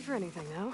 for anything, though.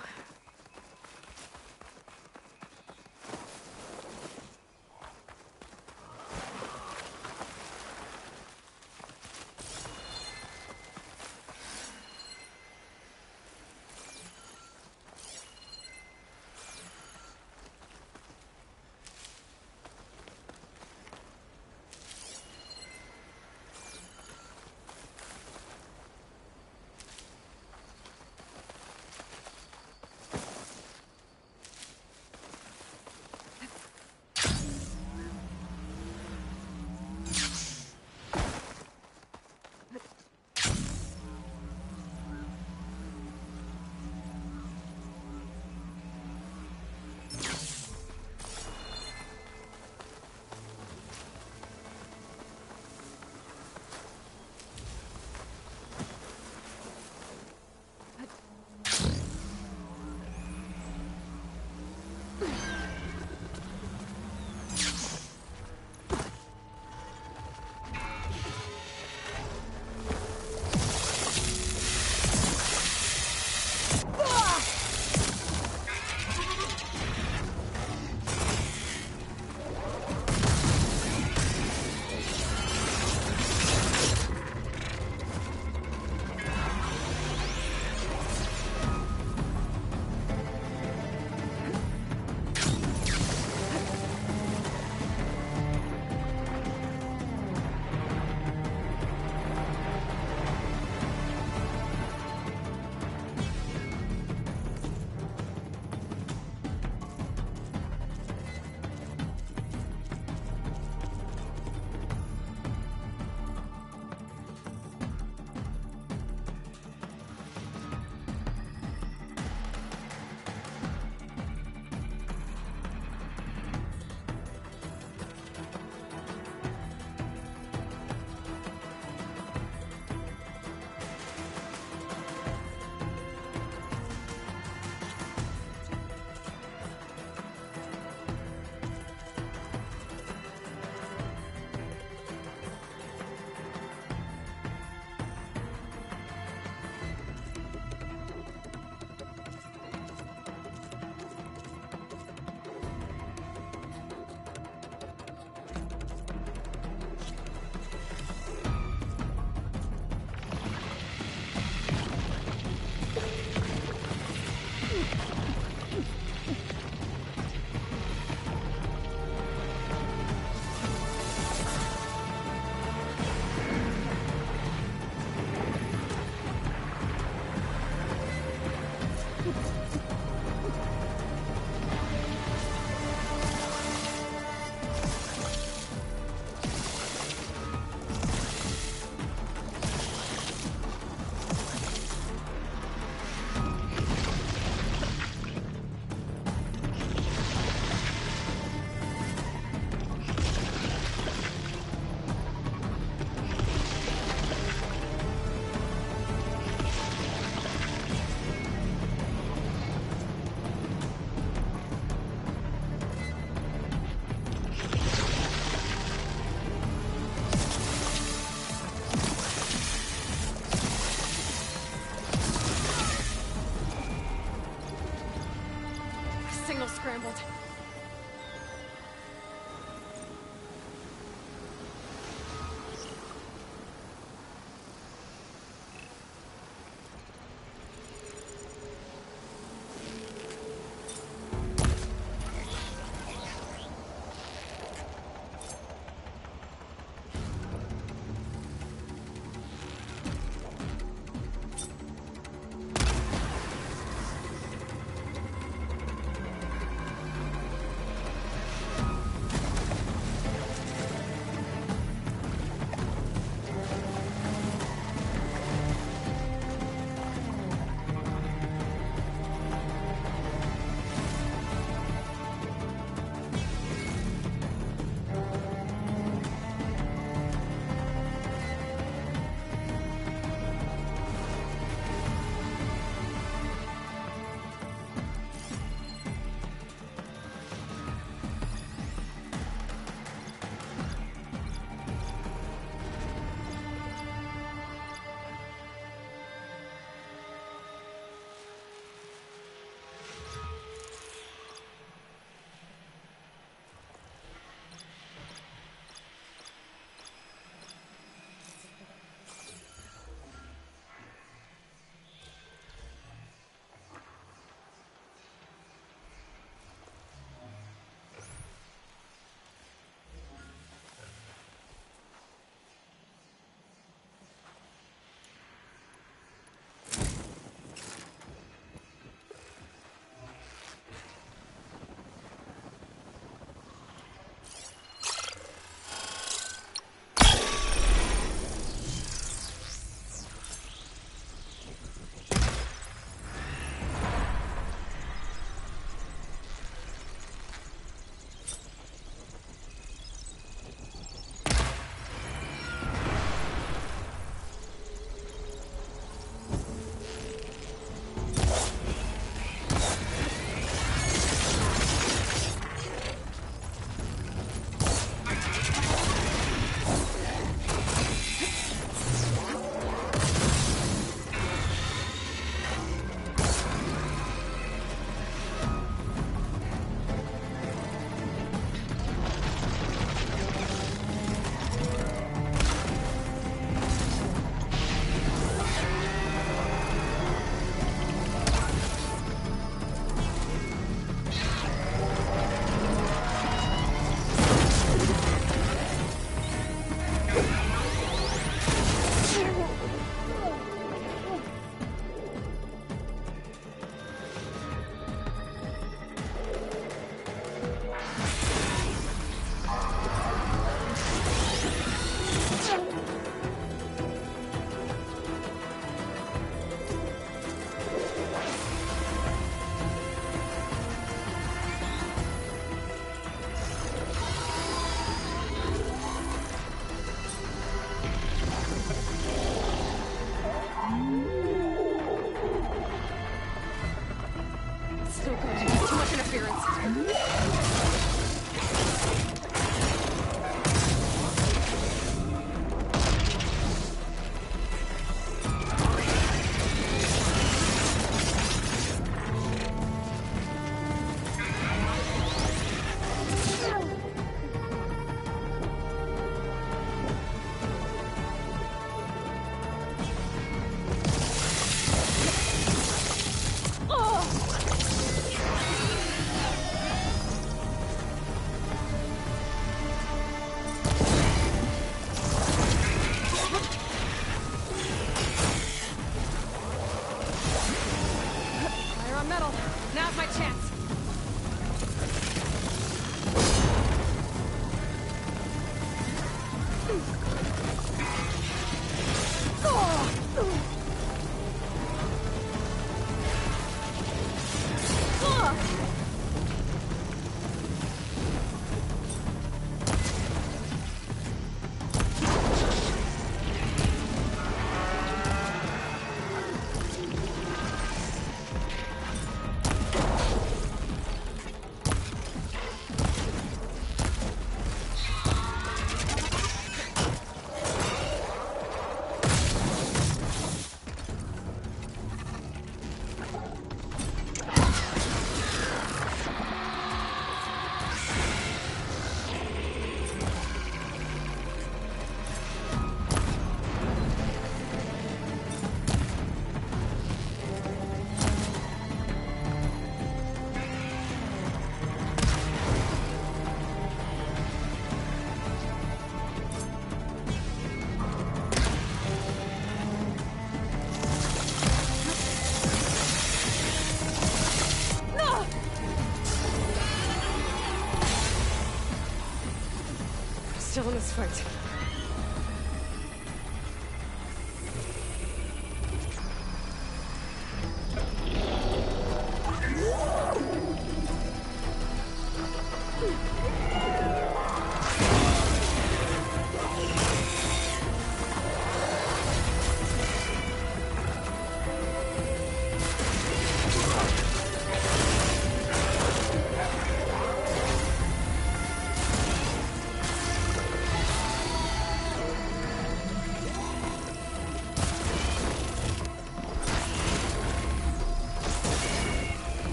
fight.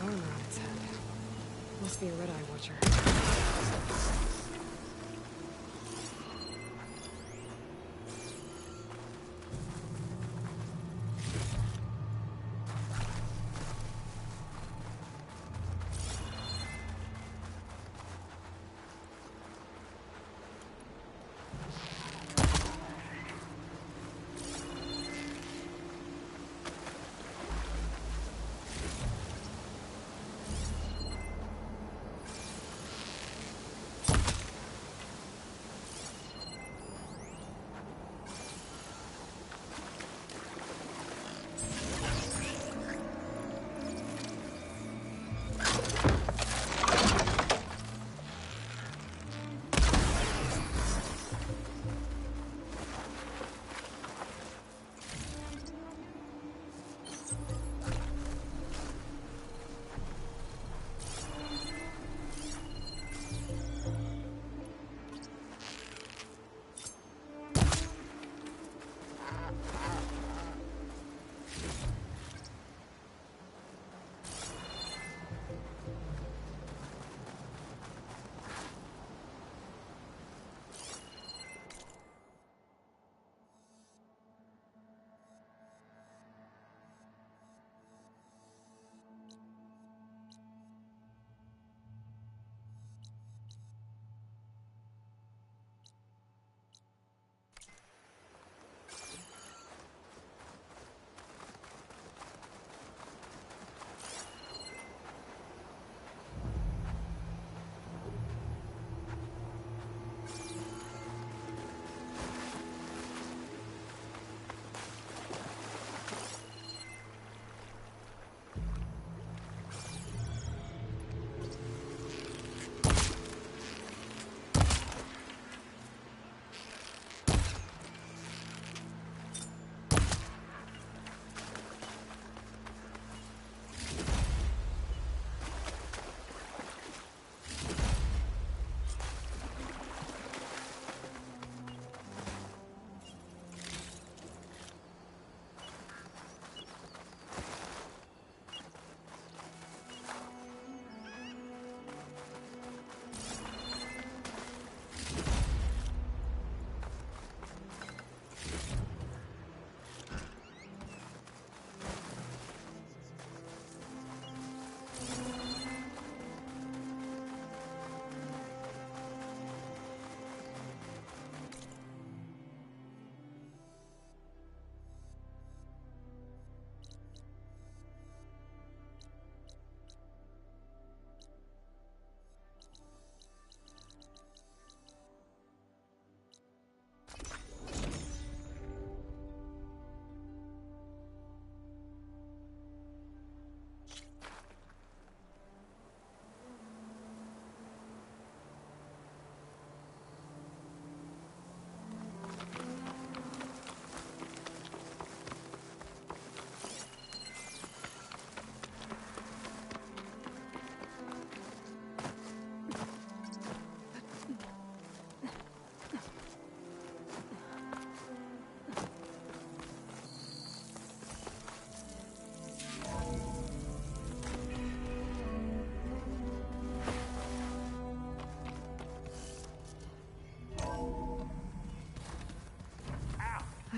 Armor on its head. Must be a red-eye watcher.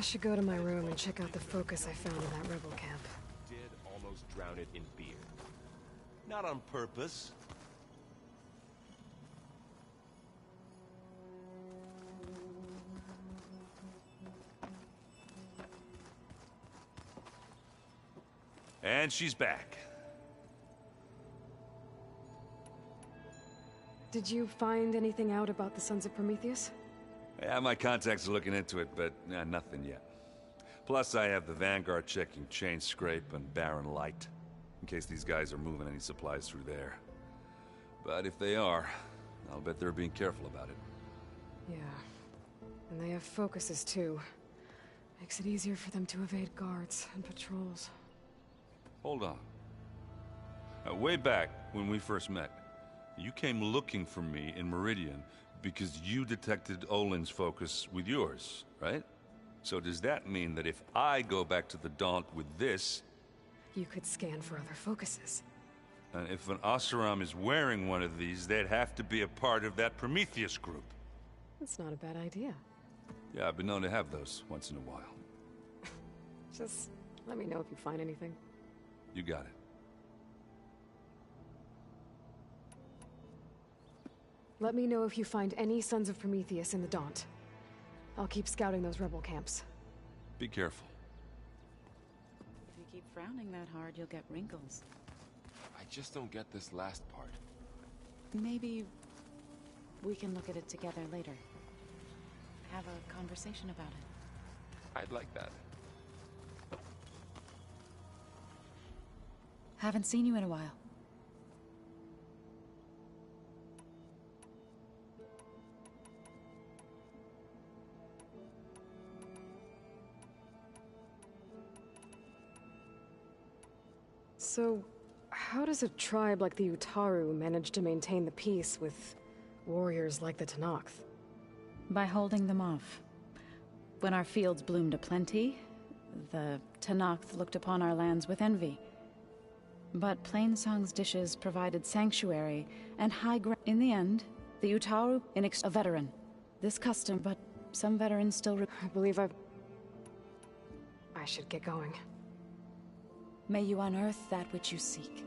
should go to my room and check out the focus I found in that rebel camp. Did almost drown it in beer. Not on purpose. And she's back. Did you find anything out about the Sons of Prometheus? Yeah, my contacts are looking into it, but nothing yet. Plus, I have the Vanguard checking Chain Scrape and Barren Light, in case these guys are moving any supplies through there. But if they are, I'll bet they're being careful about it. Yeah. And they have focuses, too. Makes it easier for them to evade guards and patrols. Hold on. Way back, when we first met, you came looking for me in Meridian because you detected Olin's focus with yours, right? So does that mean that if I go back to the Daunt with this... You could scan for other focuses. And if an Oseram is wearing one of these, they'd have to be a part of that Prometheus group. That's not a bad idea. Yeah, I've been known to have those once in a while. Just let me know if you find anything. You got it. Let me know if you find any Sons of Prometheus in the Daunt. I'll keep scouting those rebel camps. Be careful. If you keep frowning that hard, you'll get wrinkles. I just don't get this last part. Maybe we can look at it together later. Have a conversation about it. I'd like that. Haven't seen you in a while. So, how does a tribe like the Utaru manage to maintain the peace with warriors like the Tenakth? By holding them off. When our fields bloomed aplenty, the Tenakth looked upon our lands with envy. But Plainsong's dishes provided sanctuary and high ground. In the end, the Utaru a veteran. This custom, but some veterans still I believe I should get going. May you unearth that which you seek.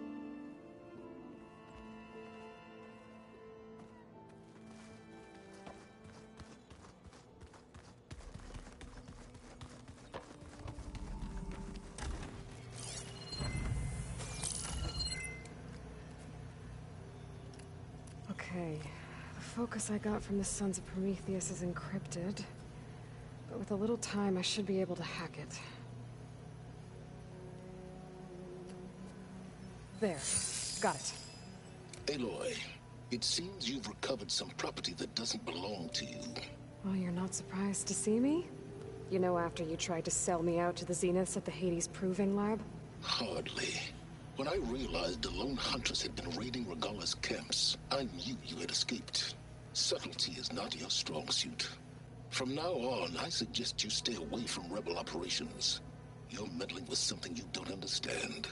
Okay, the focus I got from the Sons of Prometheus is encrypted, but with a little time I should be able to hack it. There. Got it. Aloy, it seems you've recovered some property that doesn't belong to you. Well, you're not surprised to see me? You know, after you tried to sell me out to the Zeniths at the Hades Proving Lab? Hardly. When I realized the lone hunters had been raiding Regalla's camps, I knew you had escaped. Subtlety is not your strong suit. From now on, I suggest you stay away from rebel operations. You're meddling with something you don't understand.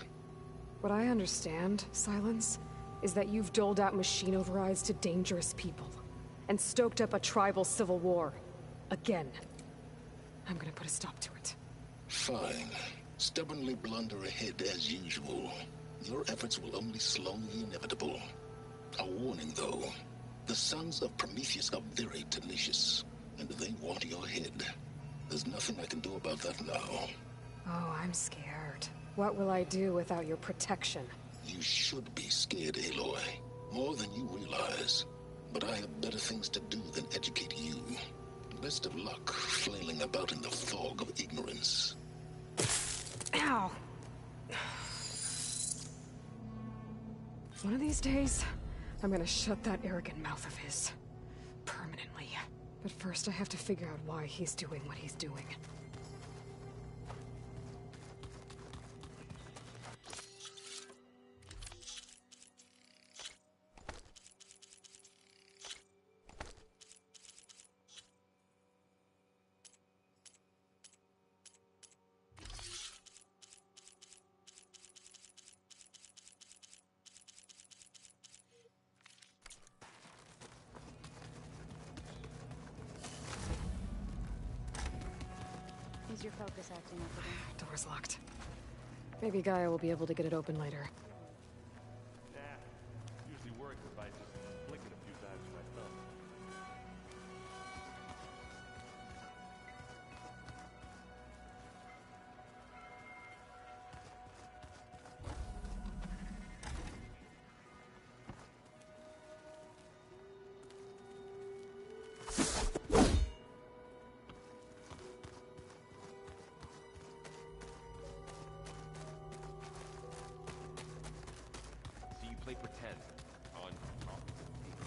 What I understand, Silence, is that you've doled out machine overrides to dangerous people, and stoked up a tribal civil war. Again. I'm gonna put a stop to it. Fine. Stubbornly blunder ahead as usual. Your efforts will only slow the inevitable. A warning, though. The Sons of Prometheus are very tenacious, and they want your head. There's nothing I can do about that now. Oh, I'm scared. What will I do without your protection? You should be scared, Aloy. More than you realize. But I have better things to do than educate you. Best of luck flailing about in the fog of ignorance. Ow! One of these days, I'm gonna shut that arrogant mouth of his. Permanently. But first I have to figure out why he's doing what he's doing. your focus acting up again? Door's locked. Maybe Gaia will be able to get it open later. Nah, usually works if I just flick it a few times with my thumb. So you play pretend on top of the table.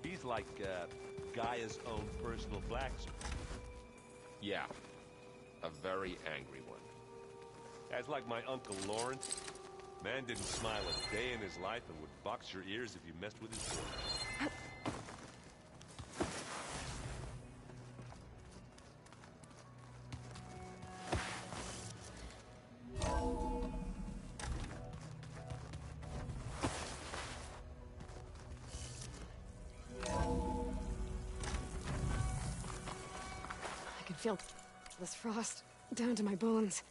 He's like Gaia's own personal blacksmith. Yeah, a very angry one. That's like my Uncle Lawrence. Man didn't smile a day in his life and would box your ears if you messed with his boy. I can feel this frost down to my bones.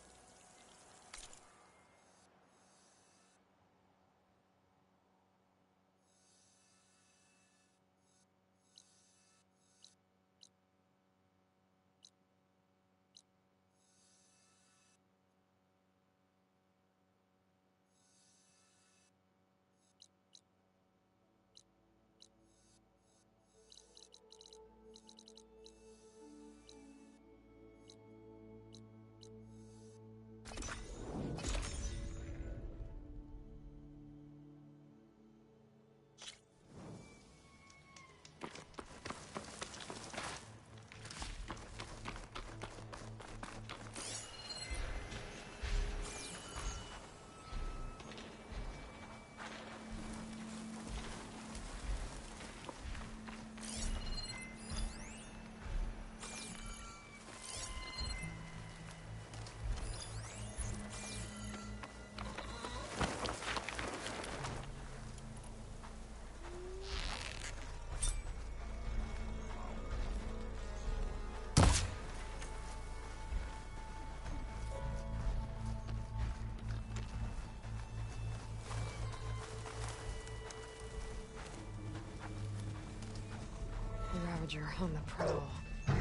Ravager on the prowl. Good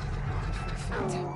for effect.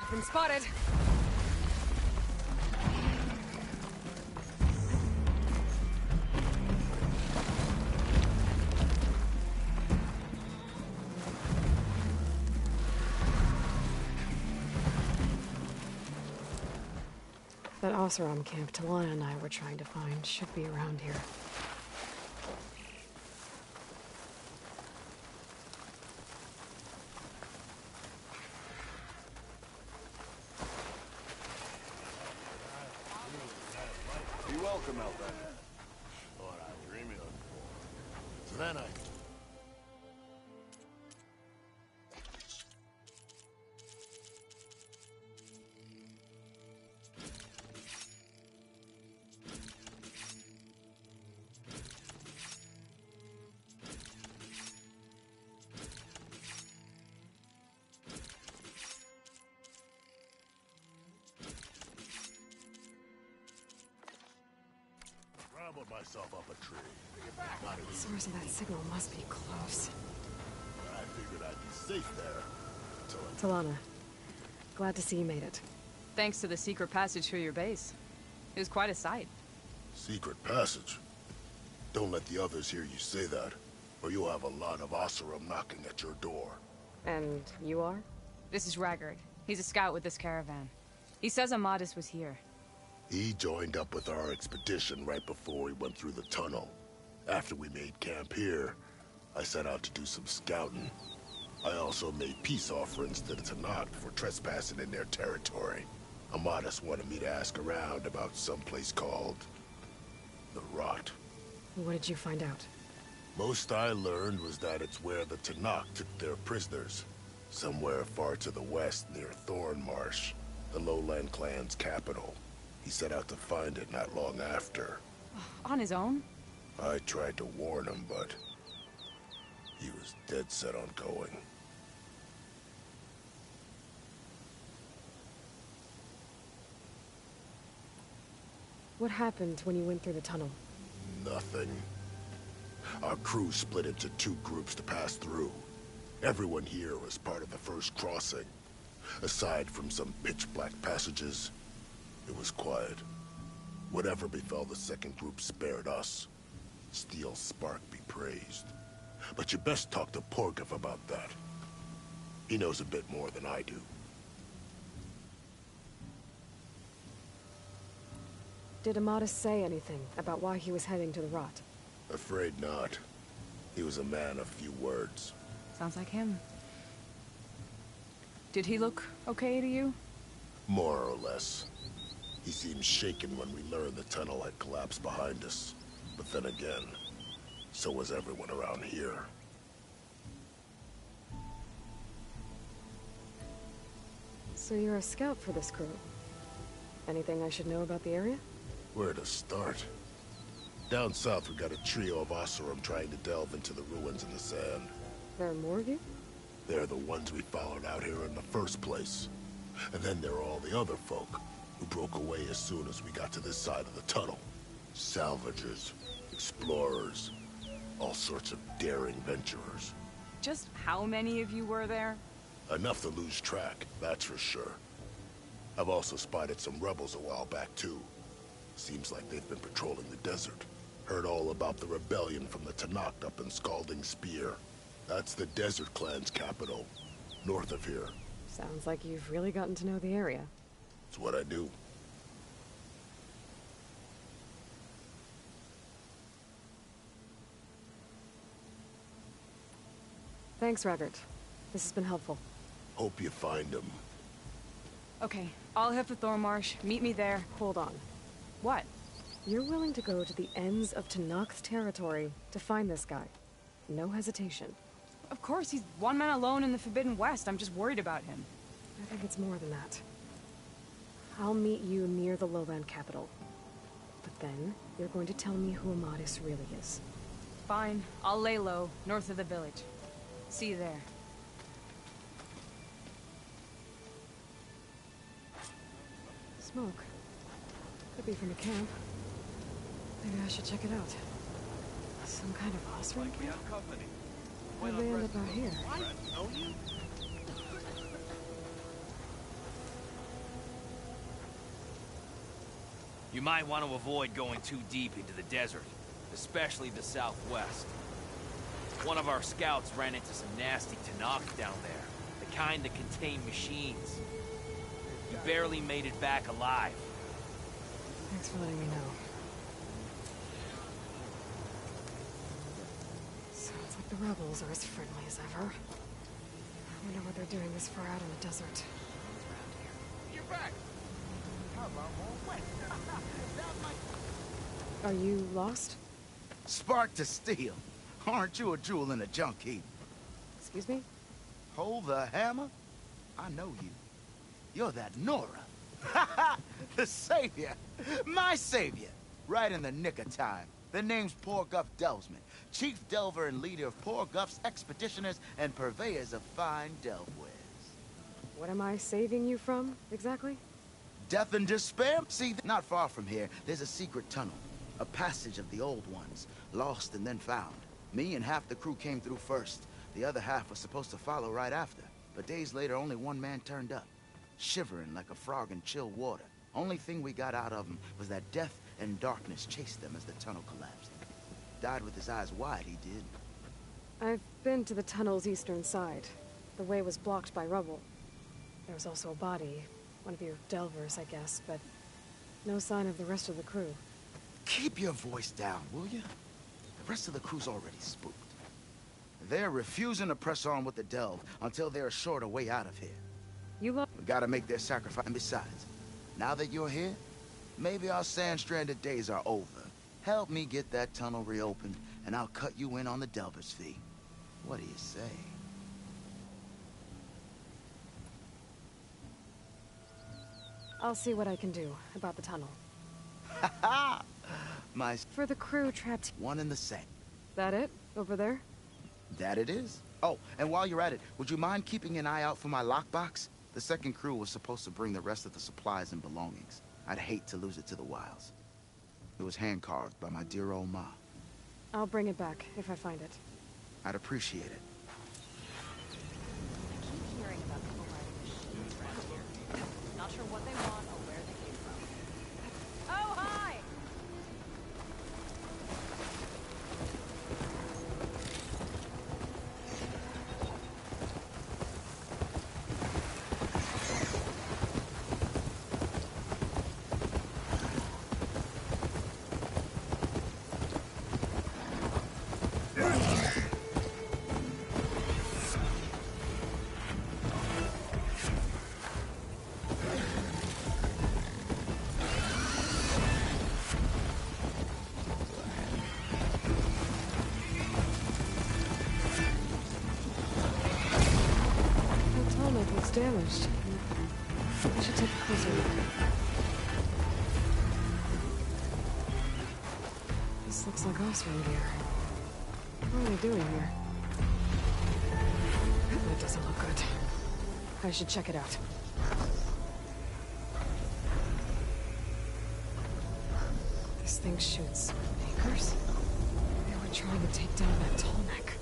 Been spotted. That Oseram camp Talana and I were trying to find should be around here. Be welcome out there. What I'm dreaming of. So then I... scrambled myself up a tree. Not The source of that signal must be close. I figured I'd be safe there. Until I... Talana, glad to see you made it. Thanks to the secret passage through your base. It was quite a sight. Secret passage? Don't let the others hear you say that, or you'll have a lot of Oseram knocking at your door. And you are? This is Raggard. He's a scout with this caravan. He says Amadis was here. He joined up with our expedition right before we went through the tunnel. After we made camp here, I set out to do some scouting. I also made peace offerings to the Tanakh for trespassing in their territory. Amadis wanted me to ask around about some place called... the Rot. What did you find out? Most I learned was that it's where the Tanakh took their prisoners. Somewhere far to the west near Thornmarsh, the lowland clan's capital. He set out to find it not long after. On his own? I tried to warn him, but he was dead set on going. What happened when you went through the tunnel? Nothing. Our crew split into two groups to pass through. Everyone here was part of the first crossing. Aside from some pitch-black passages, it was quiet. Whatever befell the second group spared us. Steel Spark be praised. But you best talk to Porgov about that. He knows a bit more than I do. Did Amadis say anything about why he was heading to the Rot? Afraid not. He was a man of few words. Sounds like him. Did he look okay to you? More or less. He seemed shaken when we learned the tunnel had collapsed behind us. But then again, so was everyone around here. So you're a scout for this crew. Anything I should know about the area? Where to start? Down south, we got a trio of Oseram trying to delve into the ruins in the sand. There are more of you? They're the ones we followed out here in the first place. And then there are all the other folk, who broke away as soon as we got to this side of the tunnel. Salvagers, explorers, all sorts of daring venturers. Just how many of you were there? Enough to lose track, that's for sure. I've also spotted some rebels a while back, too. Seems like they've been patrolling the desert. Heard all about the rebellion from the Tanakh up in Scalding Spear. That's the Desert Clan's capital, north of here. Sounds like you've really gotten to know the area. It's what I do. Thanks, Raggard. This has been helpful. Hope you find him. Okay, I'll head for Thornmarsh. Meet me there. Hold on. What? You're willing to go to the ends of Tanakh's territory to find this guy. No hesitation. Of course, he's one man alone in the Forbidden West. I'm just worried about him. I think it's more than that. I'll meet you near the lowland capital. But then, you're going to tell me who Amadis really is. Fine. I'll lay low, north of the village. See you there. Smoke. Could be from a camp. Maybe I should check it out. Some kind of Osram camp? How'd they end up out here? You might want to avoid going too deep into the desert, especially the southwest. One of our scouts ran into some nasty Tanakh down there, the kind that contain machines. He barely made it back alive. Thanks for letting me know. Sounds like the rebels are as friendly as ever. I wonder what they're doing this far out in the desert. You're back! How about more wet? Are you lost? Spark to steel. Aren't you a jewel in a junk heap? Excuse me? Hold the hammer? I know you. You're that Nora. The savior. My savior. Right in the nick of time. The name's Poor Guff Delvesman, chief delver and leader of Poor Guff's expeditioners and purveyors of fine delve wares. What am I saving you from, exactly? Death and despair? See, not far from here, there's a secret tunnel. A passage of the old ones, lost and then found. Me and half the crew came through first. The other half was supposed to follow right after. But days later, only one man turned up, shivering like a frog in chill water. Only thing we got out of him was that death and darkness chased them as the tunnel collapsed. Died with his eyes wide, he did. I've been to the tunnel's eastern side. The way was blocked by rubble. There was also a body. One of your delvers, I guess, but no sign of the rest of the crew. Keep your voice down, will you? The rest of the crew's already spooked. They're refusing to press on with the delve until they're assured a way out of here. You We gotta make their sacrifice. And besides, now that you're here, maybe our sand-stranded days are over. Help me get that tunnel reopened, and I'll cut you in on the delver's fee. What do you say? I'll see what I can do about the tunnel. Ha My For the crew trapped... one and the same. That it? Over there? That it is. Oh, and while you're at it, would you mind keeping an eye out for my lockbox? The second crew was supposed to bring the rest of the supplies and belongings. I'd hate to lose it to the wilds. It was hand-carved by my dear old ma. I'll bring it back if I find it. I'd appreciate it. I keep hearing about people riding machines around here. Not sure what they want or where they came from. Oh, hi! Damaged. I should take a closer look. This looks like Osram gear. What are they doing here? That doesn't look good. I should check it out. This thing shoots anchors? They were trying to take down that tall neck.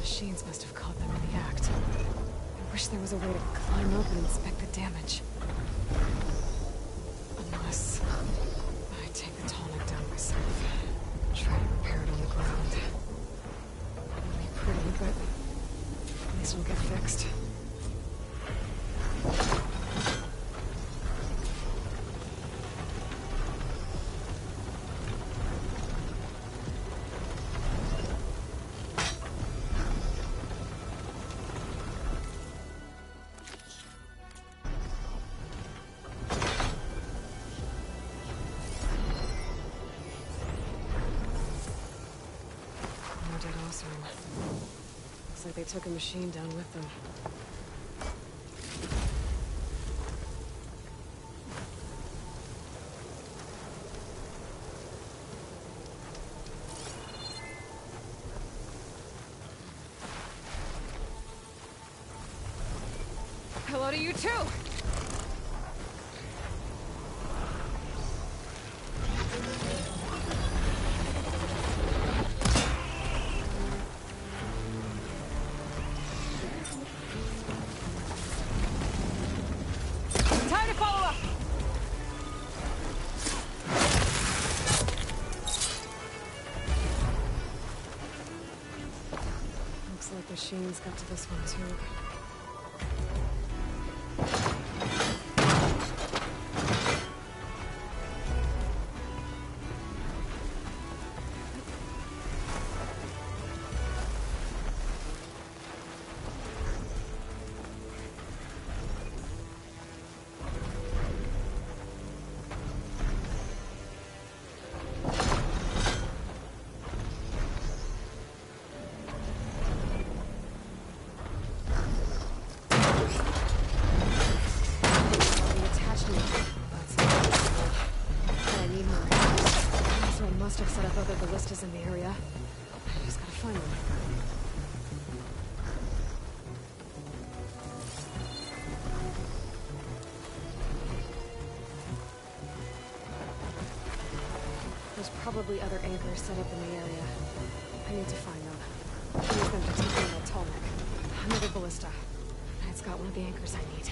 Machines must have caught them in the act. I wish there was a way to climb up and inspect the damage. Unless I take the tall neck down myself. Try to repair it on the ground. It'll be pretty, but at least it'll get fixed. Looks like they took a machine down with them. Hello to you too! machines got to this one too. Ballistas in the area. I just gotta find them. There's probably other anchors set up in the area. I need to find them. Use them to take down that tall neck. Another ballista. It's got one of the anchors I need.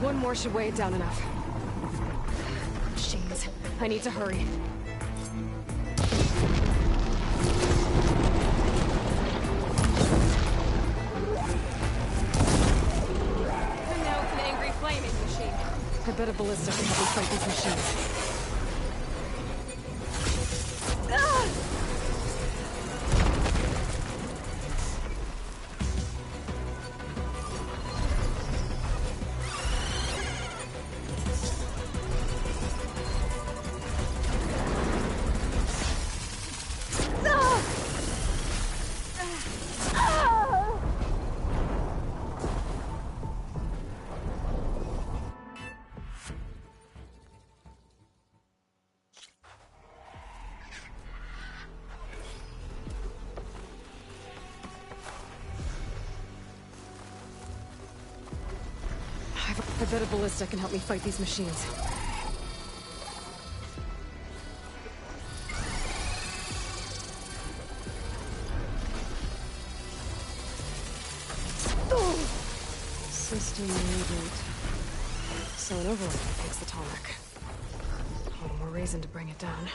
One more should weigh it down enough. Machines. I need to hurry. And now it's an angry flaming machine. I bet a ballista can help me fight these machines. I bet a ballista can help me fight these machines. System reboot. So an override that takes the tonic. One more reason to bring it down.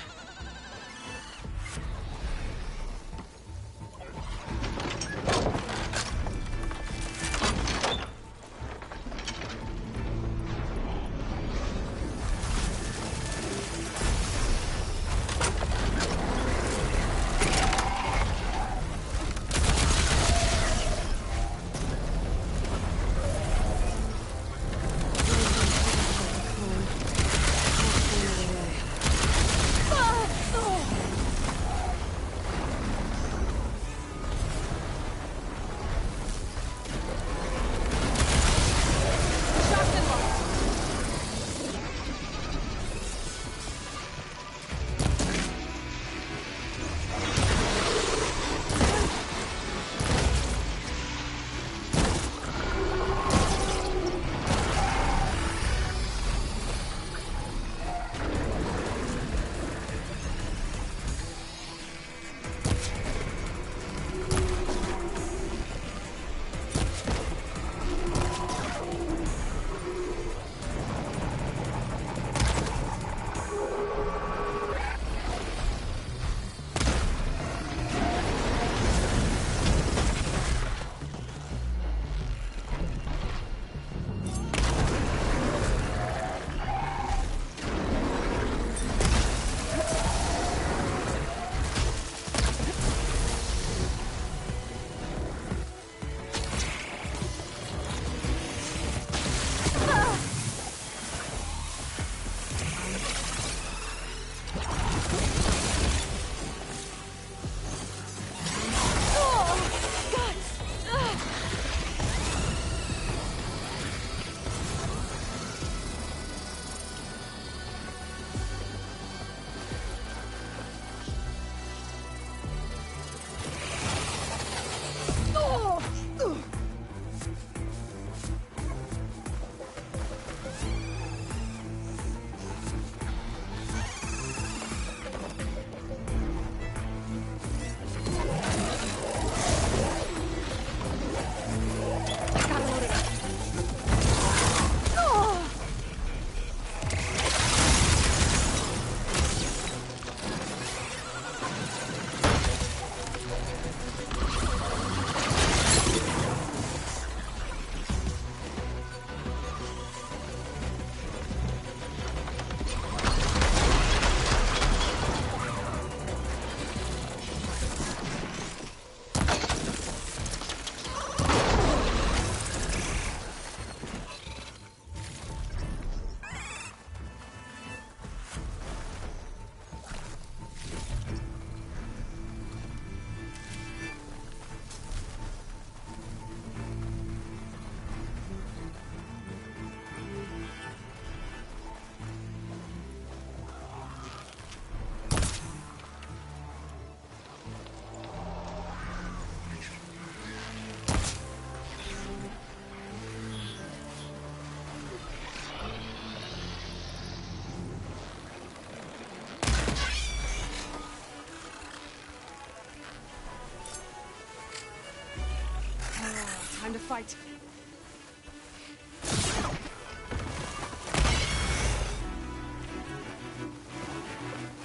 fight.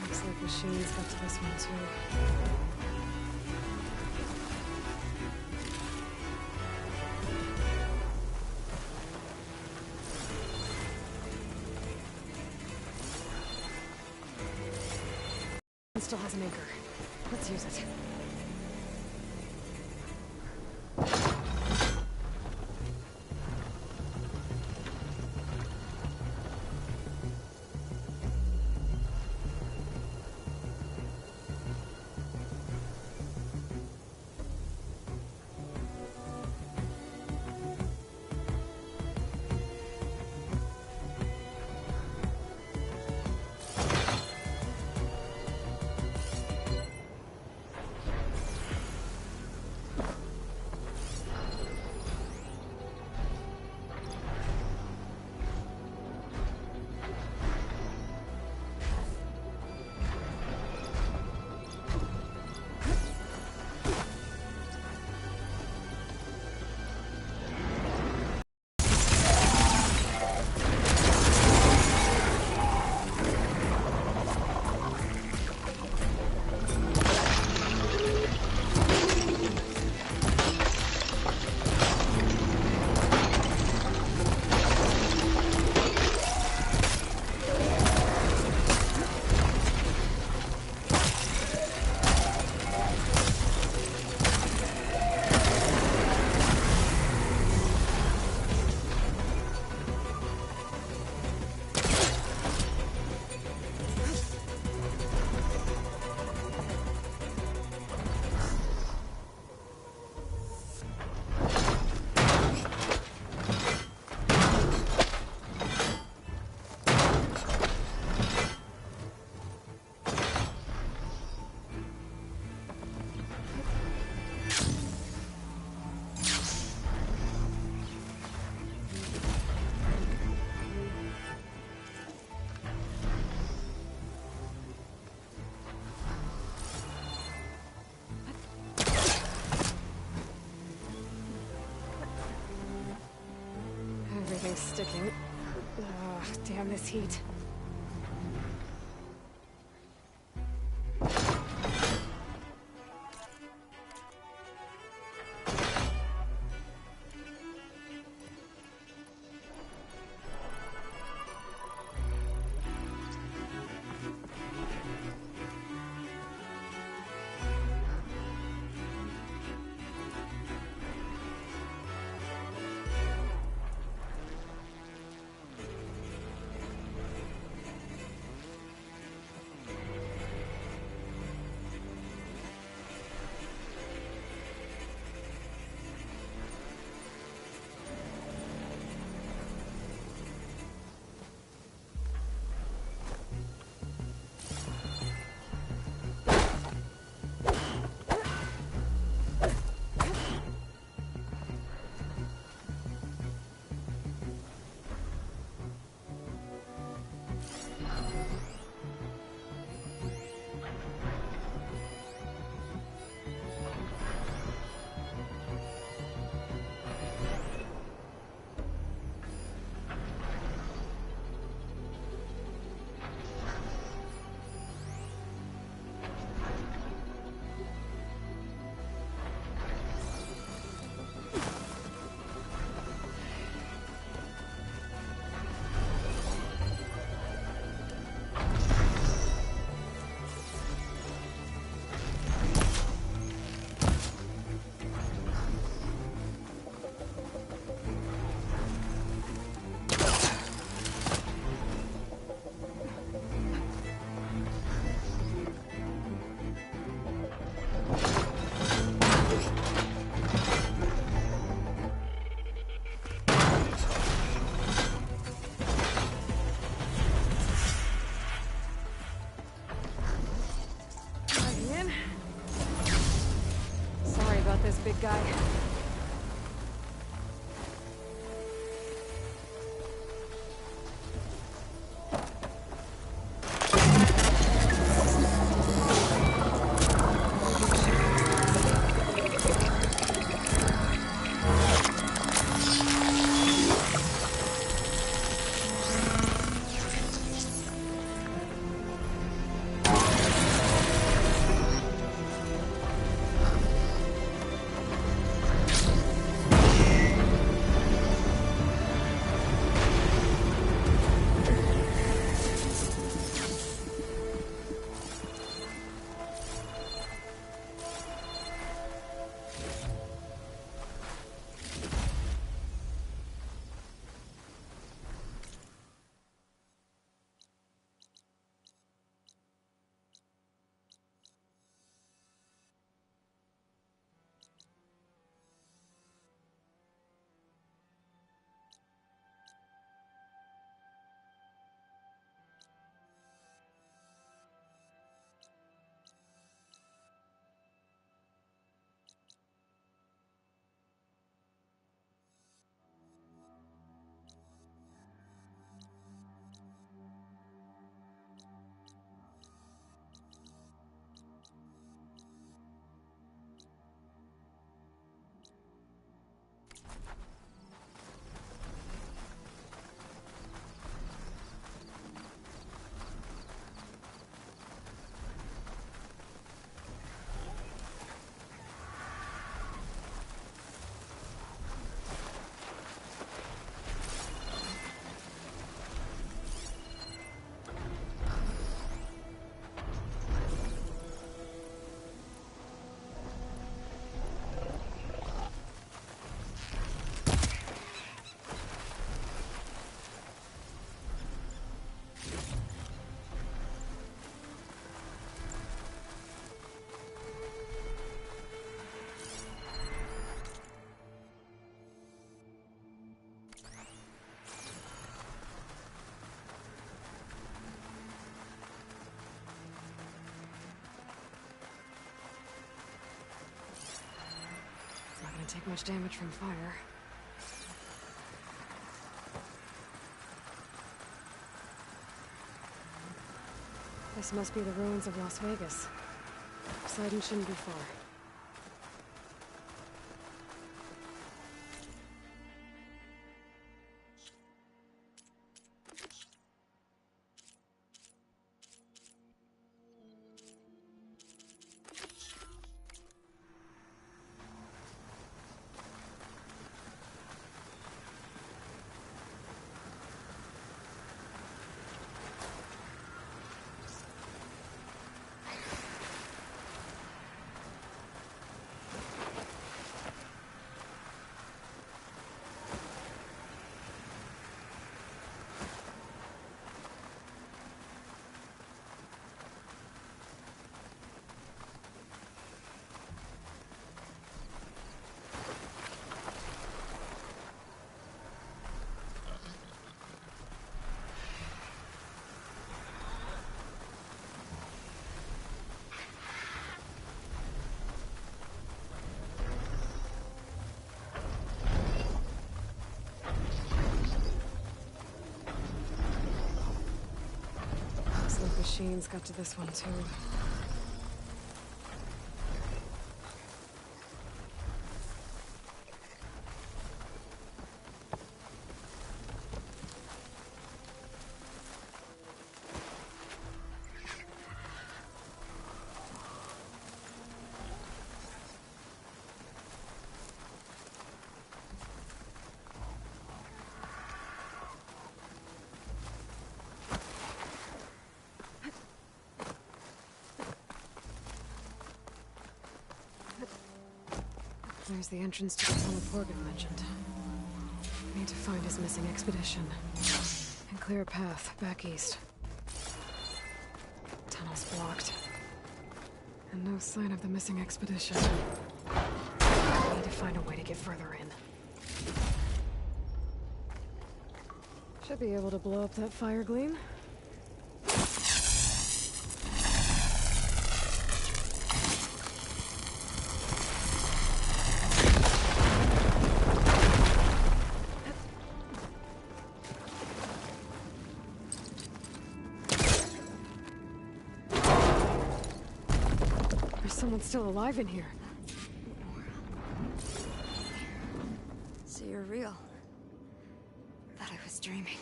Looks like machines got to this one too. It still has an anchor. Let's use it. Everything's sticking. Ugh, damn this heat. Big guy. take much damage from fire. This must be the ruins of Las Vegas. Poseidon shouldn't be far. Machines got to this one too. There's the entrance to the tunnel Porgan mentioned. We need to find his missing expedition and clear a path back east. Tunnel's blocked. And no sign of the missing expedition. We need to find a way to get further in. Should be able to blow up that fire gleam. Someone's still alive in here. So you're real. Thought I was dreaming.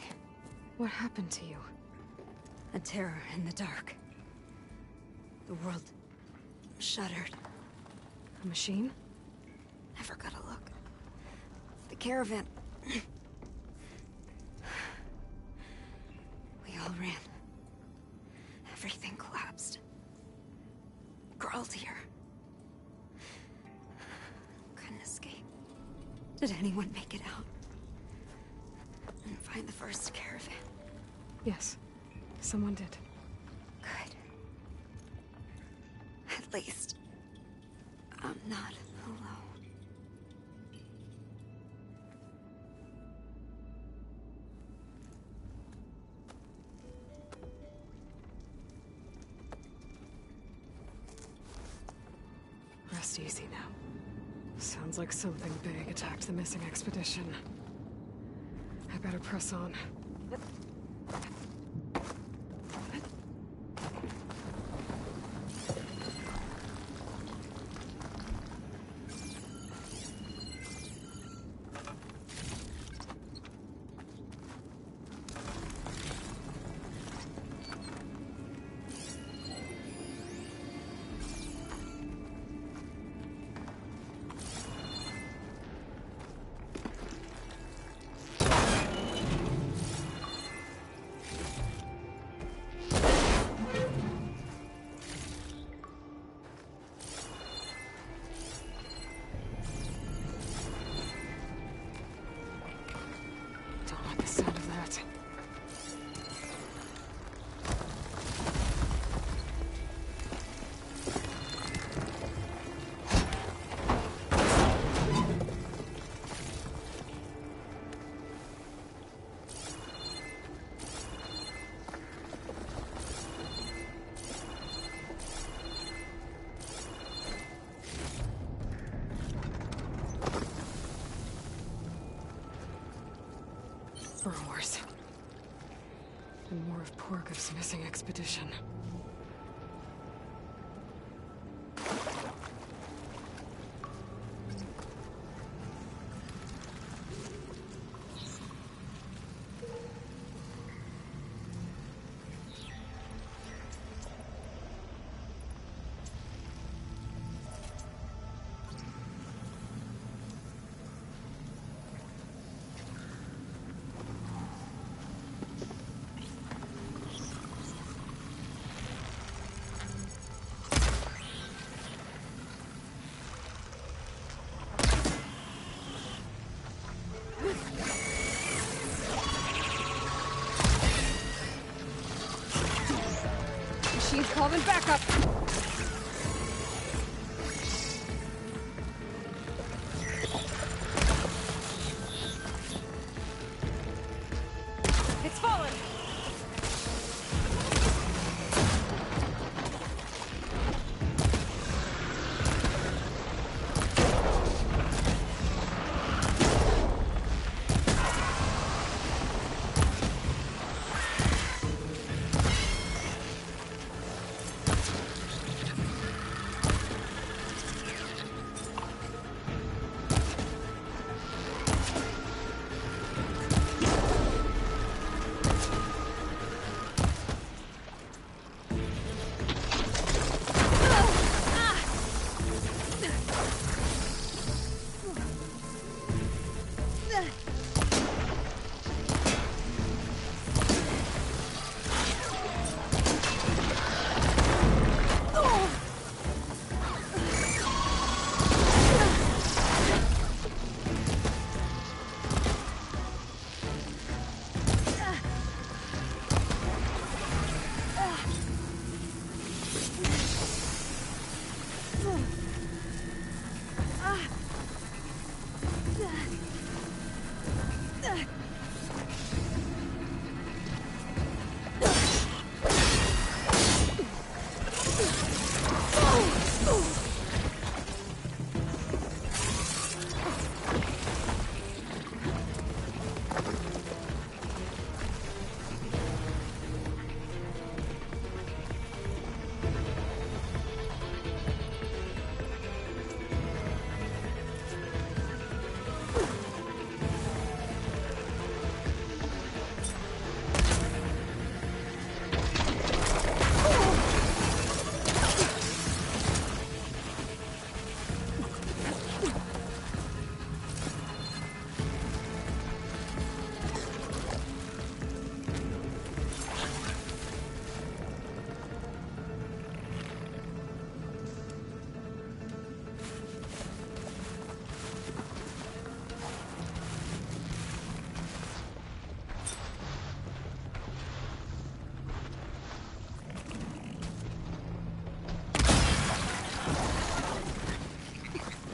What happened to you? A terror in the dark. The world shuddered. A machine? Never got a look. The caravan. We all ran. Everything collapsed. Crawled here. Couldn't escape. Did anyone make it out? And find the first caravan? Yes, someone did. Good. At least, I'm not alone. Rest easy now. Sounds like something big attacked the missing expedition. I better press on. of Pork's missing expedition. Machine's calling backup! It's fallen!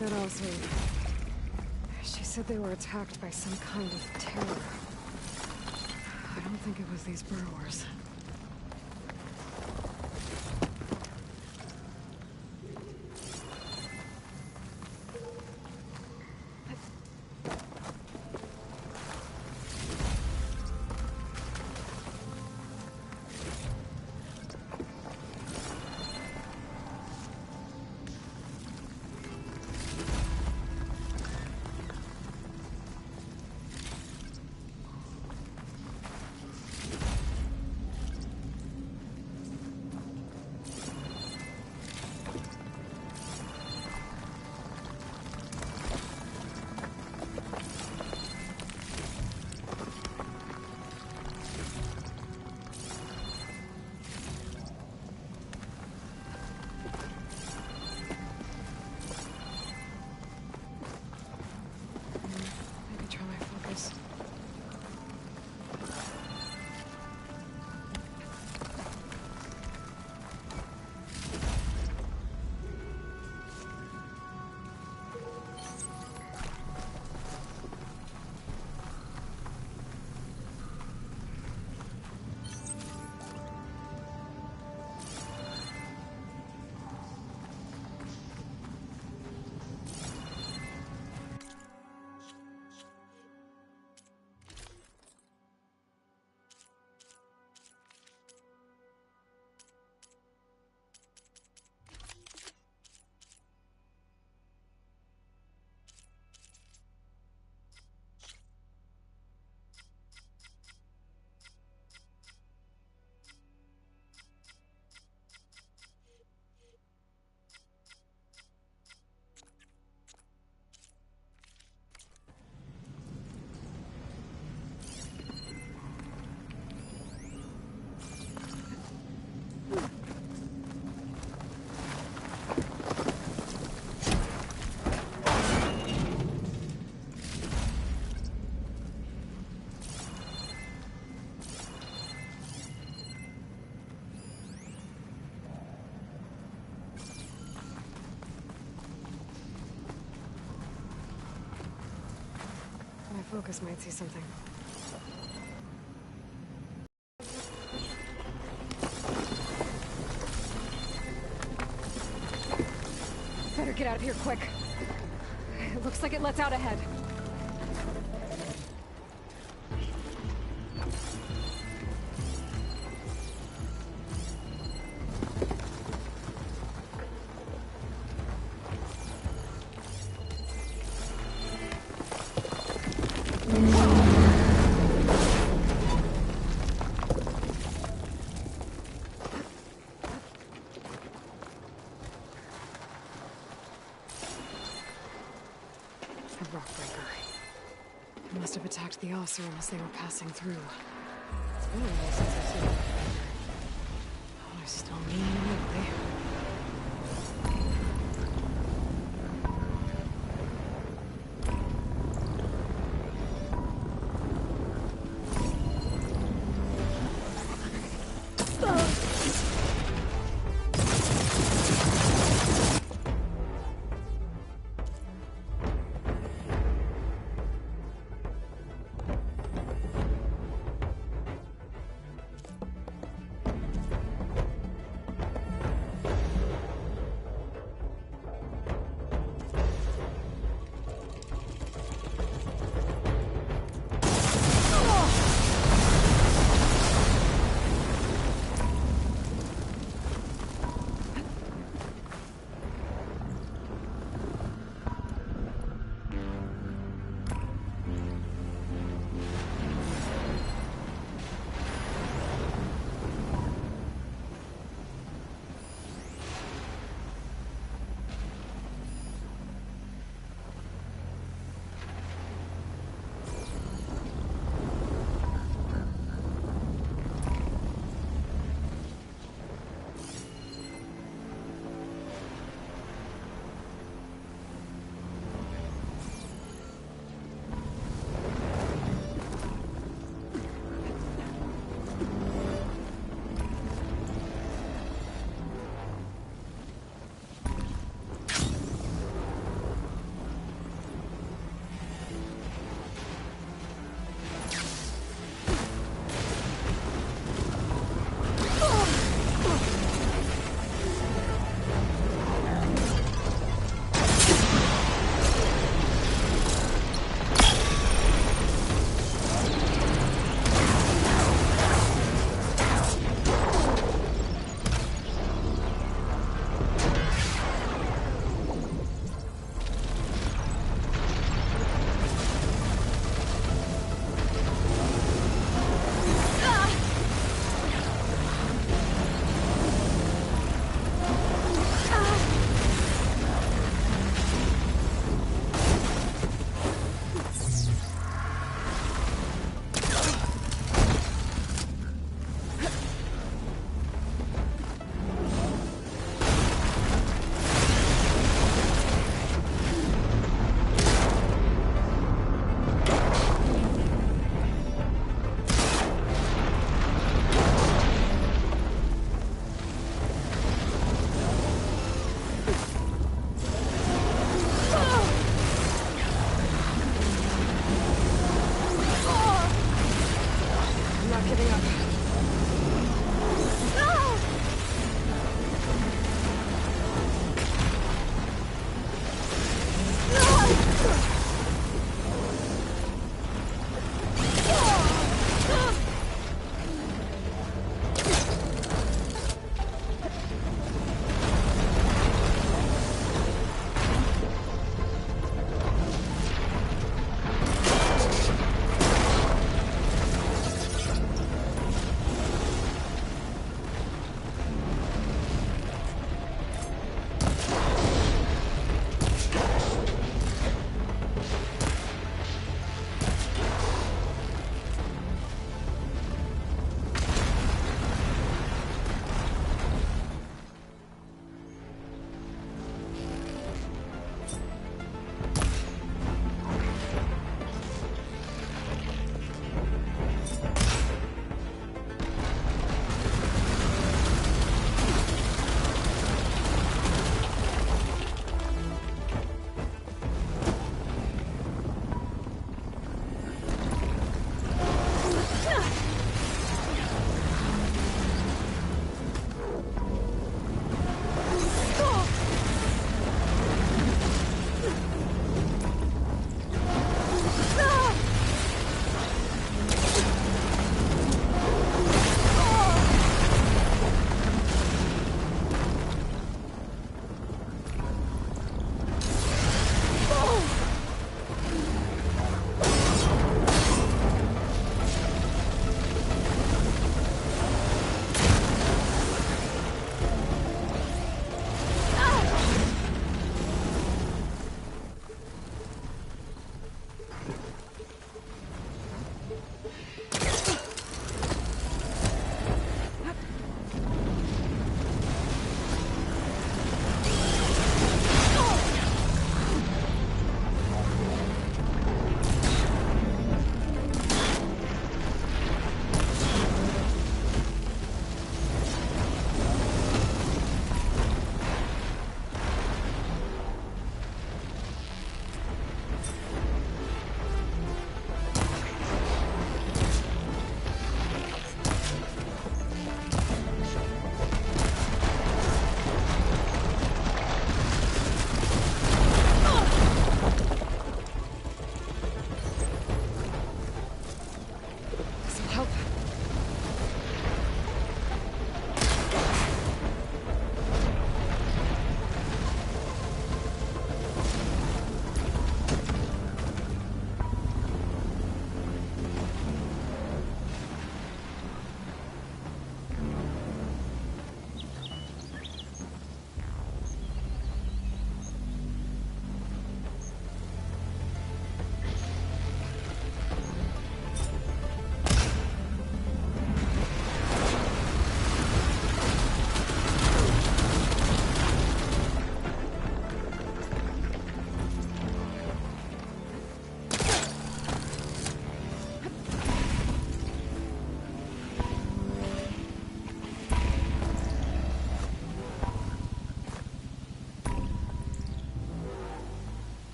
That Ozzy. She said they were attacked by some kind of terror. I don't think it was these burrowers. focus might see something. Better get out of here quick. It looks like it lets out ahead. A rockbreaker. It must have attacked the Oseram as they were passing through. It's been a while since I've seen it. Oh, they're still mean and ugly.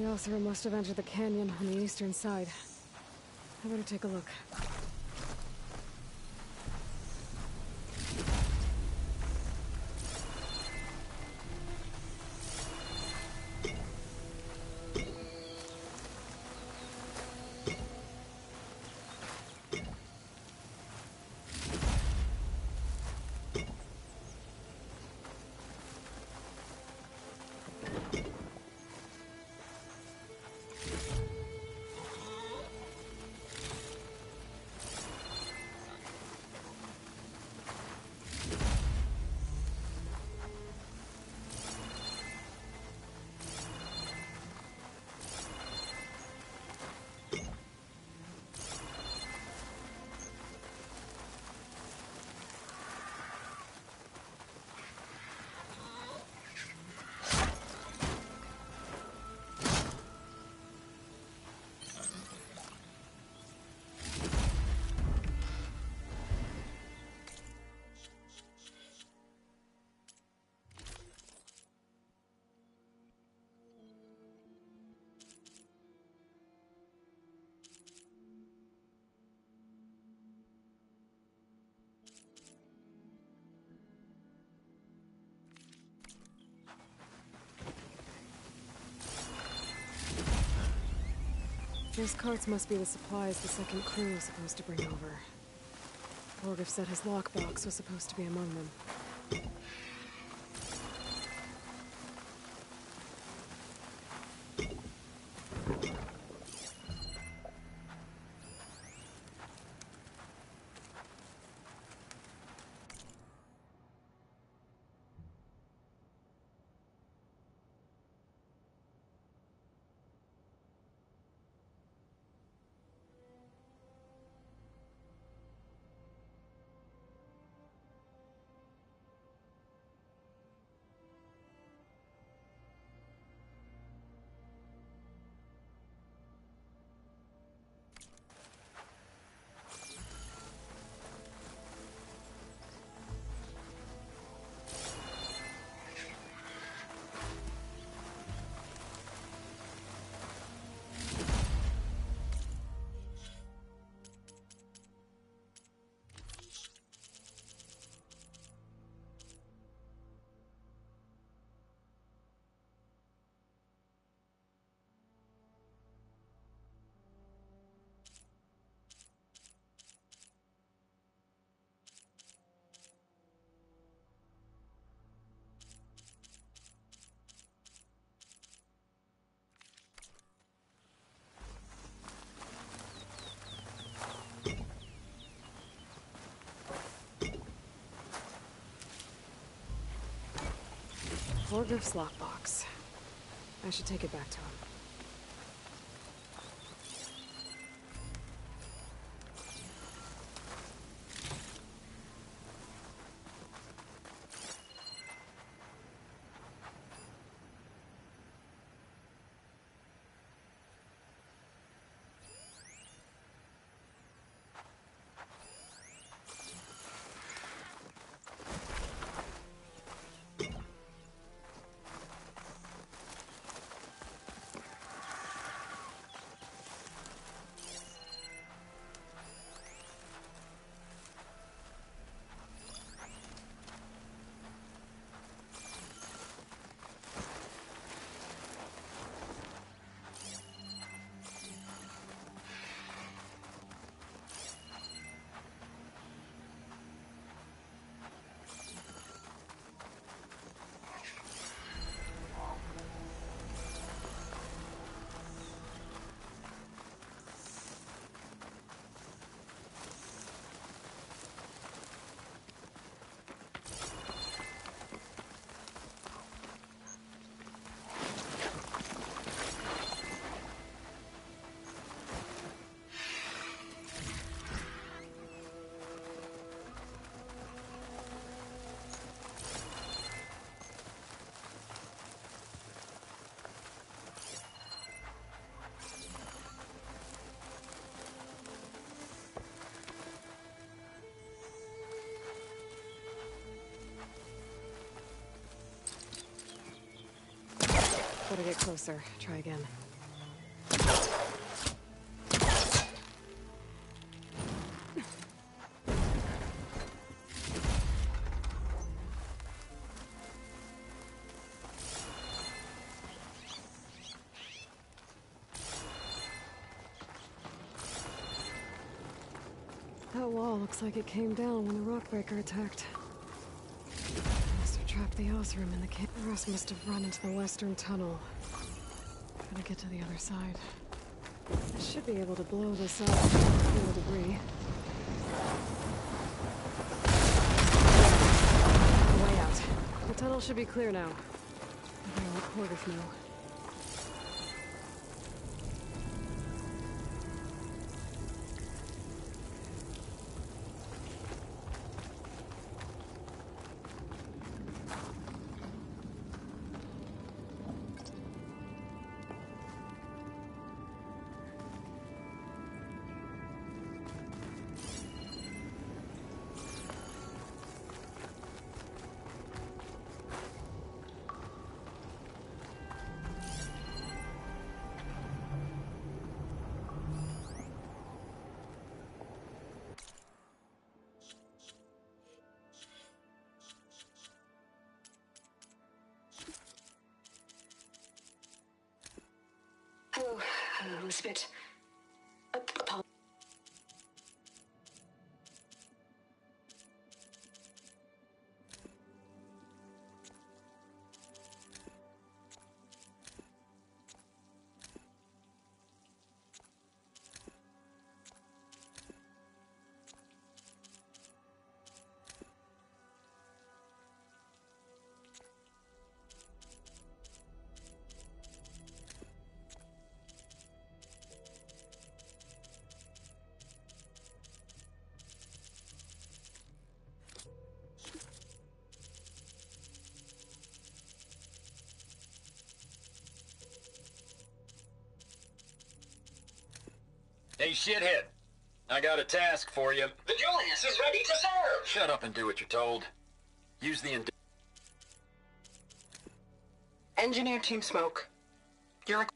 The Othra must have entered the canyon on the eastern side. I better take a look. Those carts must be the supplies the second crew is supposed to bring over. Orgriff said his lockbox was supposed to be among them. Orgriff's lockbox. I should take it back to him. Better get closer. Try again. That wall looks like it came down when the rockbreaker attacked. Must have trapped the Osram in the camp. The rest must have run into the western tunnel. Gotta get to the other side. I should be able to blow this up through the debris. Way out. The tunnel should be clear now. I gotta let Corvus know. Hello, Spit. Hey, shithead. I got a task for you. The Julius is ready to serve! Shut up and do what you're told. Use the Engineer Team Smoke. You're...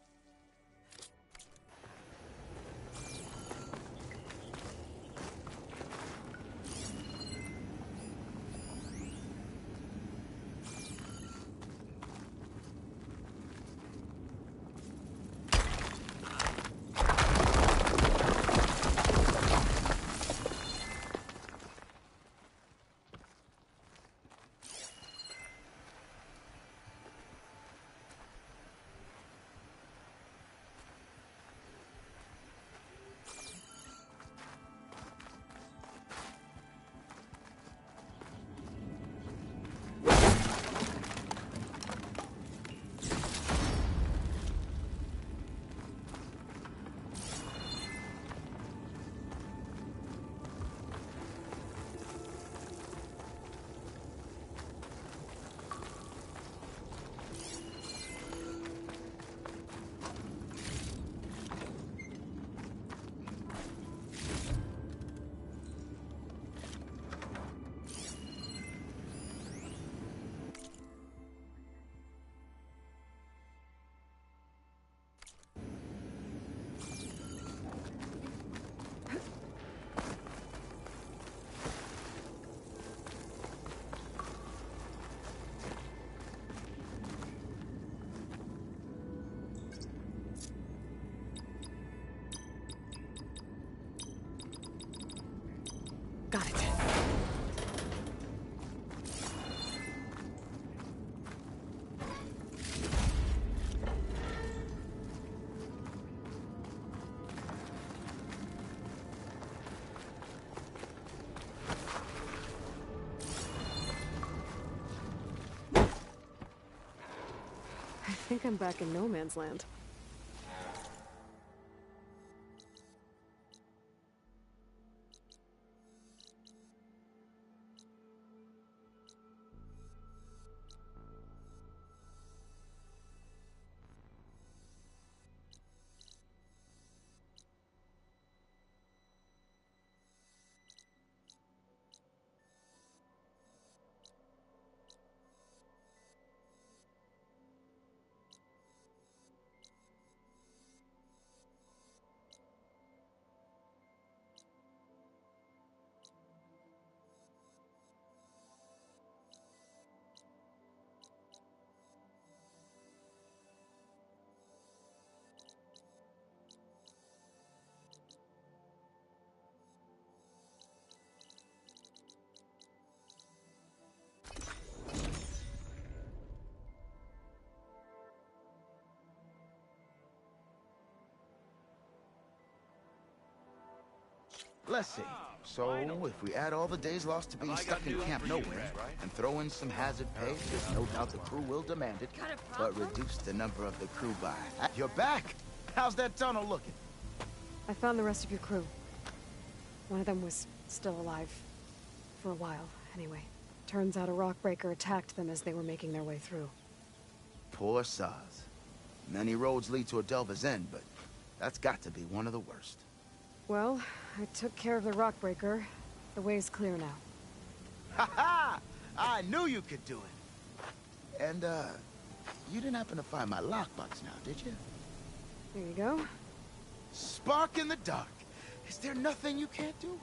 Got it. I think I'm back in no man's land. Let's see. So, if we add all the days lost to being stuck in Camp Nowhere, and throw in some hazard pay, because no doubt the crew will demand it, but reduce the number of the crew by... You're back! How's that tunnel looking? I found the rest of your crew. One of them was still alive. For a while, anyway. Turns out a rockbreaker attacked them as they were making their way through. Poor Saz. Many roads lead to a Delver's End, but that's got to be one of the worst. Well, I took care of the rockbreaker. The way's clear now. Ha ha! I knew you could do it! And, you didn't happen to find my lockbox now, did you? Here you go. Spark in the dark. Is there nothing you can't do?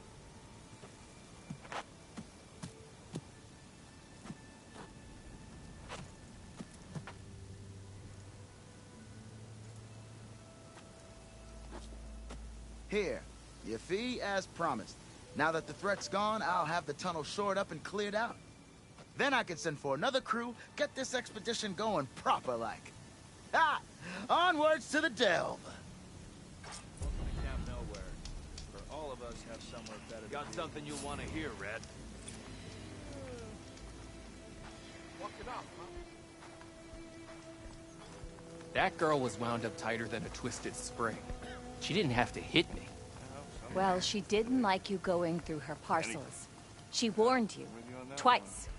Here, your fee as promised. Now that the threat's gone, I'll have the tunnel shored up and cleared out. Then I can send for another crew, get this expedition going proper-like. Ha! Onwards to the delve! Welcome to Camp Nowhere, where all of us have somewhere better. Got something you want to hear, Red? Walk it up, huh? That girl was wound up tighter than a twisted spring. She didn't have to hit me. Well, she didn't like you going through her parcels. She warned you. Twice.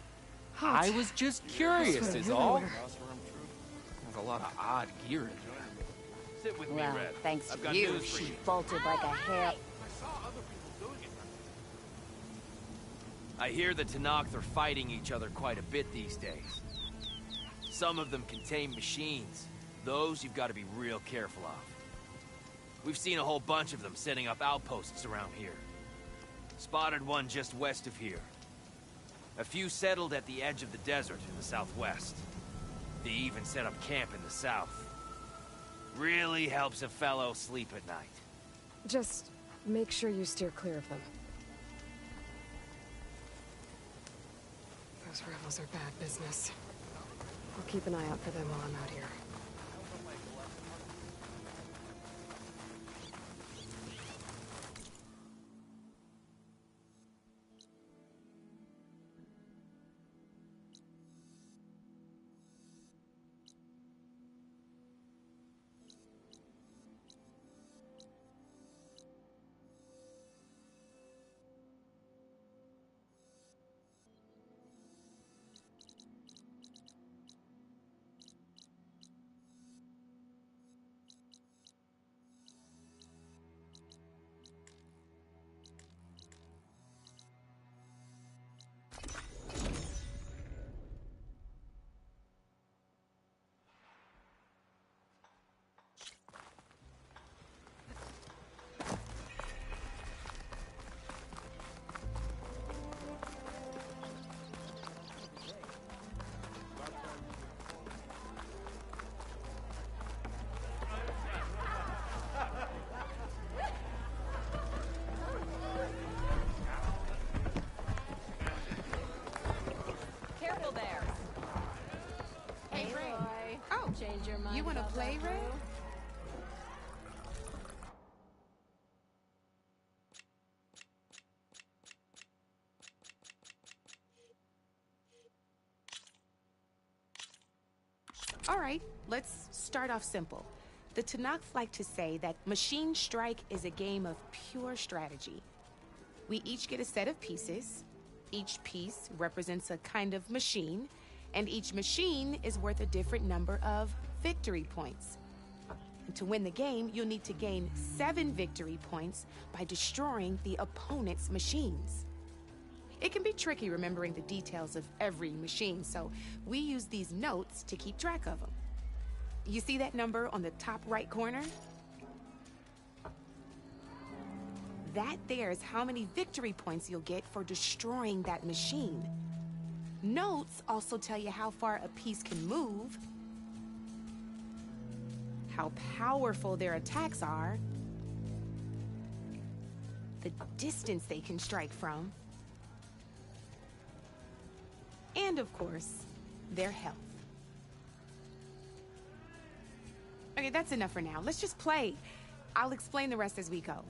I was just curious, is all. There's a lot of odd gear in there. Sit with me, Well, Red. thanks I've to got you, news for she you. bolted like a hare. I saw other people doing it. I hear the Tenakth are fighting each other quite a bit these days. Some of them contain machines. Those you've got to be real careful of. We've seen a whole bunch of them setting up outposts around here. Spotted one just west of here. A few settled at the edge of the desert in the southwest. They even set up camp in the south. Really helps a fellow sleep at night. Just make sure you steer clear of them. Those rebels are bad business. I'll keep an eye out for them while I'm out here. Careful there. Hey, Ray. Oh, Change your mind. you want to about play, that, Ray? bro? All right, let's start off simple. The Tenakth like to say that Machine Strike is a game of pure strategy. We each get a set of pieces. Each piece represents a kind of machine, and each machine is worth a different number of victory points. And to win the game, you'll need to gain 7 victory points by destroying the opponent's machines. It can be tricky remembering the details of every machine, so we use these notes to keep track of them. You see that number on the top right corner? That there is how many victory points you'll get for destroying that machine. Notes also tell you how far a piece can move, how powerful their attacks are, the distance they can strike from, and of course, their health. Okay, that's enough for now. Let's just play. I'll explain the rest as we go.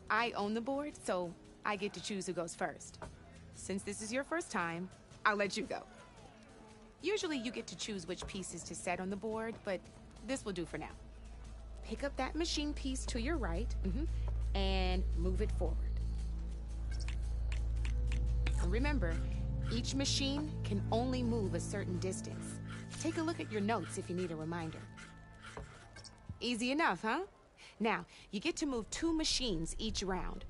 I own the board, so I get to choose who goes first. Since this is your first time, I'll let you go. Usually you get to choose which pieces to set on the board, but this will do for now. Pick up that machine piece to your right, and move it forward. And remember, each machine can only move a certain distance. Take a look at your notes if you need a reminder. Easy enough, huh? Now, you get to move 2 machines each round.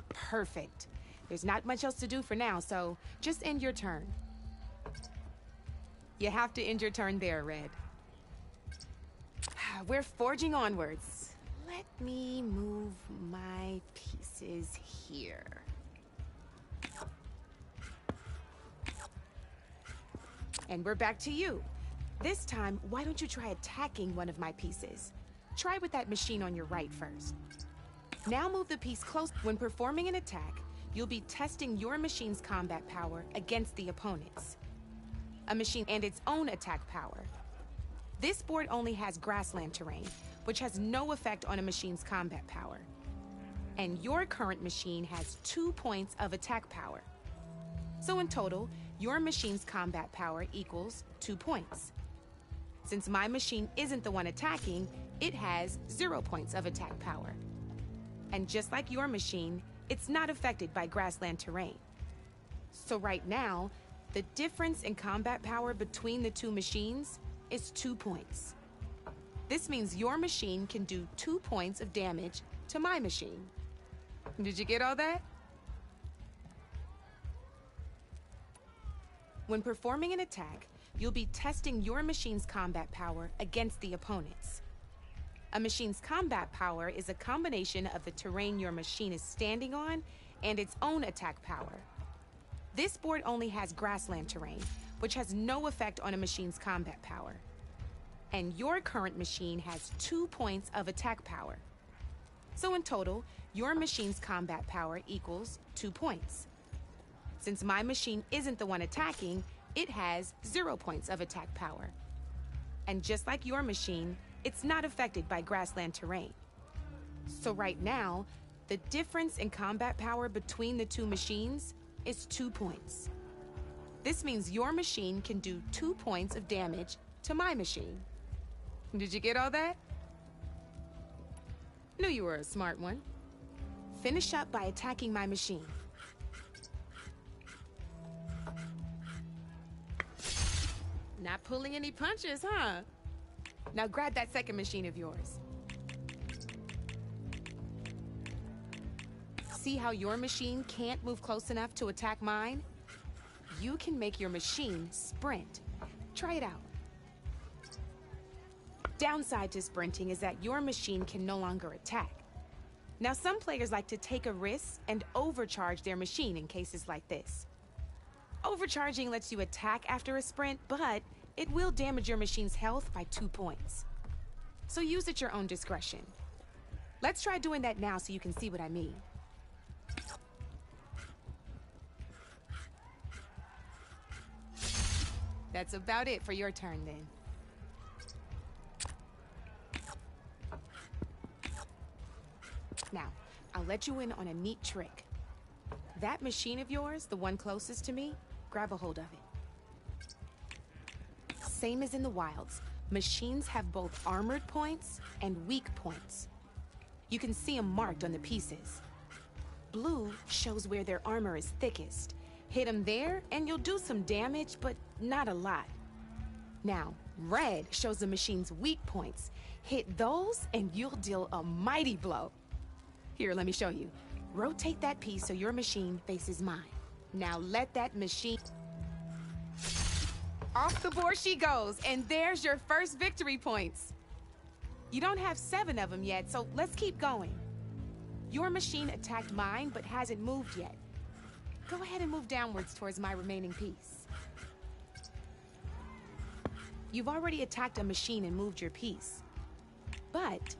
Perfect. There's not much else to do for now, so just end your turn. You have to end your turn there, Red. We're forging onwards. Let me move my pieces here. And we're back to you. This time, why don't you try attacking one of my pieces? Try with that machine on your right first. Now move the piece close. When performing an attack, you'll be testing your machine's combat power against the opponent's. A machine and its own attack power. This board only has grassland terrain, which has no effect on a machine's combat power. And your current machine has 2 points of attack power. So in total, your machine's combat power equals 2 points. Since my machine isn't the one attacking, it has 0 points of attack power. And just like your machine, it's not affected by grassland terrain. So right now, the difference in combat power between the 2 machines is 2 points. This means your machine can do 2 points of damage to my machine. Did you get all that? When performing an attack, you'll be testing your machine's combat power against the opponent's. A machine's combat power is a combination of the terrain your machine is standing on and its own attack power. This board only has grassland terrain, which has no effect on a machine's combat power. And your current machine has 2 points of attack power. So in total, your machine's combat power equals 2 points. Since my machine isn't the one attacking, it has 0 points of attack power. And just like your machine, it's not affected by grassland terrain. So right now, the difference in combat power between the 2 machines is 2 points. This means your machine can do 2 points of damage to my machine. Did you get all that? Knew you were a smart one. Finish up by attacking my machine. Not pulling any punches, huh? Now grab that second machine of yours. See how your machine can't move close enough to attack mine? You can make your machine sprint. Try it out. Downside to sprinting is that your machine can no longer attack. Now some players like to take a risk and overcharge their machine in cases like this. Overcharging lets you attack after a sprint, but it will damage your machine's health by 2 points. So use at your own discretion. Let's try doing that now so you can see what I mean. That's about it for your turn then. Now, I'll let you in on a neat trick. That machine of yours, the one closest to me, grab a hold of it. Same as in the wilds, machines have both armored points and weak points. You can see them marked on the pieces. Blue shows where their armor is thickest. Hit them there and you'll do some damage, but not a lot. Now, red shows the machine's weak points. Hit those and you'll deal a mighty blow. Here, let me show you. Rotate that piece so your machine faces mine. Now let that machine... Off the board she goes, and there's your first victory points. You don't have 7 of them yet, so let's keep going. Your machine attacked mine, but hasn't moved yet. Go ahead and move downwards towards my remaining piece. You've already attacked a machine and moved your piece. But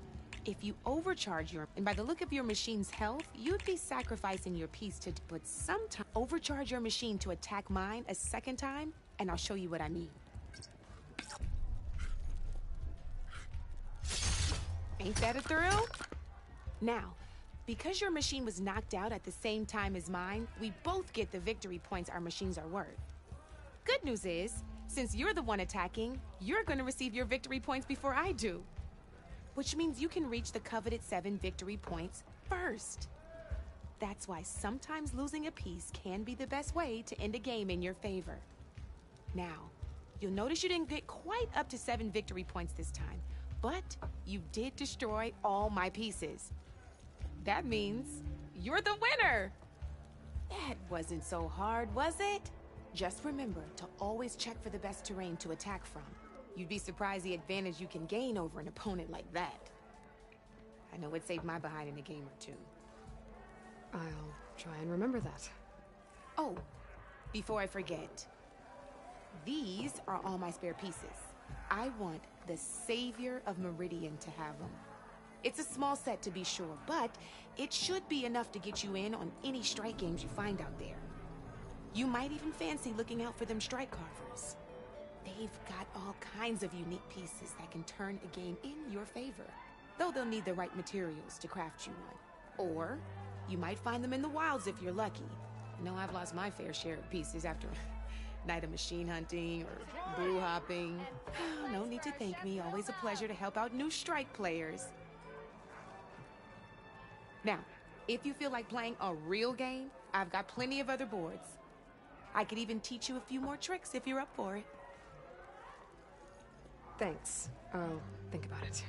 if you overcharge and by the look of your machine's health, you'd be sacrificing your piece to... But sometimes overcharge your machine to attack mine a second time, and I'll show you what I mean. Ain't that a thrill? Now, because your machine was knocked out at the same time as mine, we both get the victory points our machines are worth. Good news is, since you're the one attacking, you're gonna receive your victory points before I do. Which means you can reach the coveted 7 victory points first. That's why sometimes losing a piece can be the best way to end a game in your favor. Now, you'll notice you didn't get quite up to 7 victory points this time, but you did destroy all my pieces. That means you're the winner! That wasn't so hard, was it? Just remember to always check for the best terrain to attack from. You'd be surprised the advantage you can gain over an opponent like that. I know it saved my behind in a game or two. I'll try and remember that. Oh, before I forget, these are all my spare pieces. I want the Savior of Meridian to have them. It's a small set to be sure, but it should be enough to get you in on any strike games you find out there. You might even fancy looking out for them strike carvers. They've got all kinds of unique pieces that can turn a game in your favor, though they'll need the right materials to craft you one. Or you might find them in the wilds if you're lucky. I know I've lost my fair share of pieces after a night of machine hunting or brew hopping. No need to thank me. Always a pleasure to help out new strike players. Now, if you feel like playing a real game, I've got plenty of other boards. I could even teach you a few more tricks if you're up for it. Thanks. I'll think about it.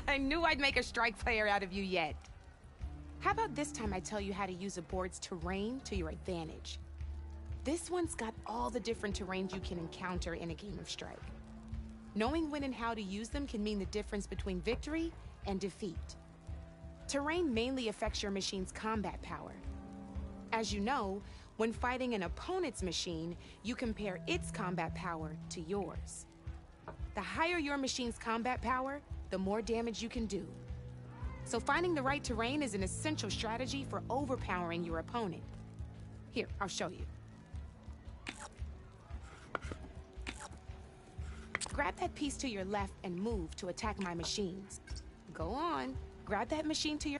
I knew I'd make a strike player out of you yet. How about this time I tell you how to use a board's terrain to your advantage? This one's got all the different terrains you can encounter in a game of strike. Knowing when and how to use them can mean the difference between victory and defeat. Terrain mainly affects your machine's combat power. As you know, when fighting an opponent's machine, you compare its combat power to yours. The higher your machine's combat power, the more damage you can do. So finding the right terrain is an essential strategy for overpowering your opponent. Here, I'll show you. Grab that piece to your left and move to attack my machines. Go on, grab that machine to your...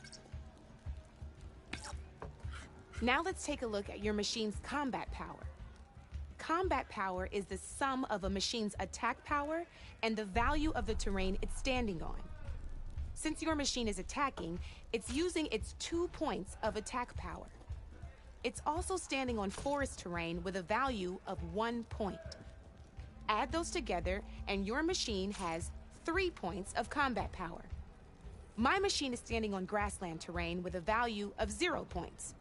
Now let's take a look at your machine's combat power. Combat power is the sum of a machine's attack power and the value of the terrain it's standing on. Since your machine is attacking, it's using its 2 points of attack power. It's also standing on forest terrain with a value of 1 point. Add those together and your machine has 3 points of combat power. My machine is standing on grassland terrain with a value of 0 points.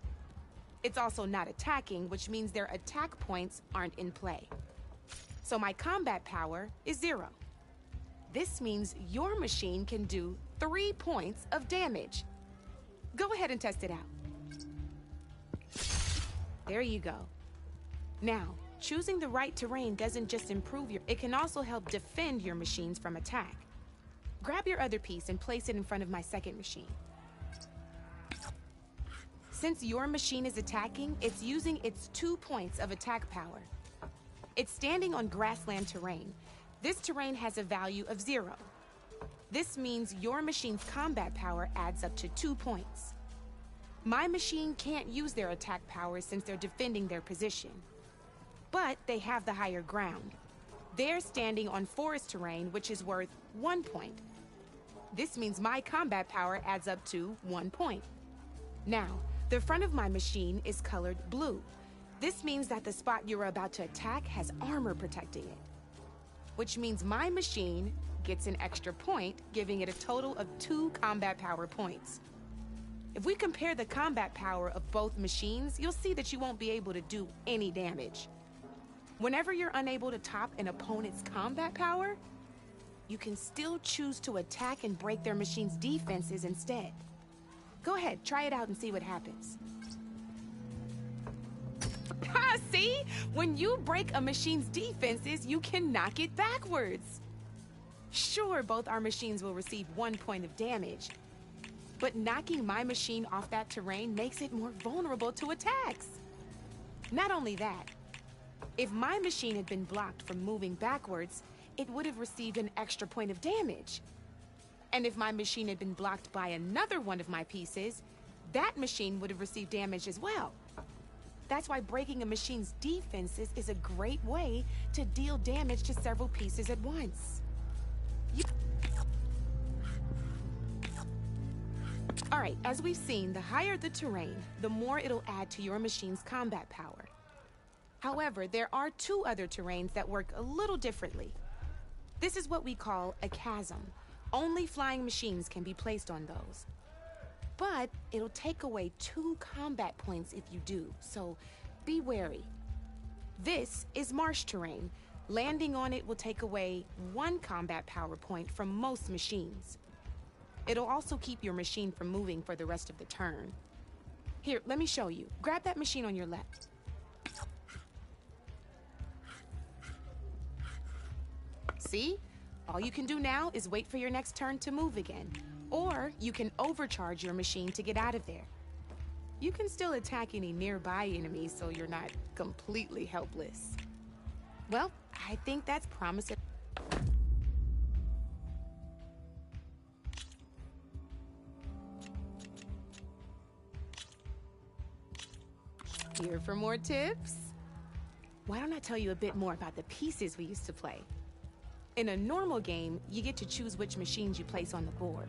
It's also not attacking, which means their attack points aren't in play. So my combat power is 0. This means your machine can do 3 points of damage. Go ahead and test it out. There you go. Now, choosing the right terrain doesn't just improve it can also help defend your machines from attack. Grab your other piece and place it in front of my second machine. Since your machine is attacking, it's using its 2 points of attack power. It's standing on grassland terrain. This terrain has a value of 0. This means your machine's combat power adds up to 2 points. My machine can't use their attack power since they're defending their position. But they have the higher ground. They're standing on forest terrain, which is worth 1 point. This means my combat power adds up to 1 point. Now, the front of my machine is colored blue. This means that the spot you're about to attack has armor protecting it. Which means my machine gets an extra point, giving it a total of 2 combat power points. If we compare the combat power of both machines, you'll see that you won't be able to do any damage. Whenever you're unable to top an opponent's combat power, you can still choose to attack and break their machine's defenses instead. Go ahead, try it out and see what happens. Ha, see? When you break a machine's defenses, you can knock it backwards. Sure, both our machines will receive 1 point of damage, but knocking my machine off that terrain makes it more vulnerable to attacks. Not only that, if my machine had been blocked from moving backwards, it would have received an extra point of damage. And if my machine had been blocked by another one of my pieces, that machine would have received damage as well. That's why breaking a machine's defenses is a great way to deal damage to several pieces at once. Alright, as we've seen, the higher the terrain, the more it'll add to your machine's combat power. However, there are 2 other terrains that work a little differently. This is what we call a chasm. Only flying machines can be placed on those. But it'll take away 2 combat points if you do, so be wary. This is marsh terrain. Landing on it will take away 1 combat power point from most machines. It'll also keep your machine from moving for the rest of the turn. Here, let me show you. Grab that machine on your left. See? All you can do now is wait for your next turn to move again. Or you can overcharge your machine to get out of there. You can still attack any nearby enemies so you're not completely helpless. Well, I think that's promising. Here for more tips? Why don't I tell you a bit more about the pieces we used to play? In a normal game, you get to choose which machines you place on the board.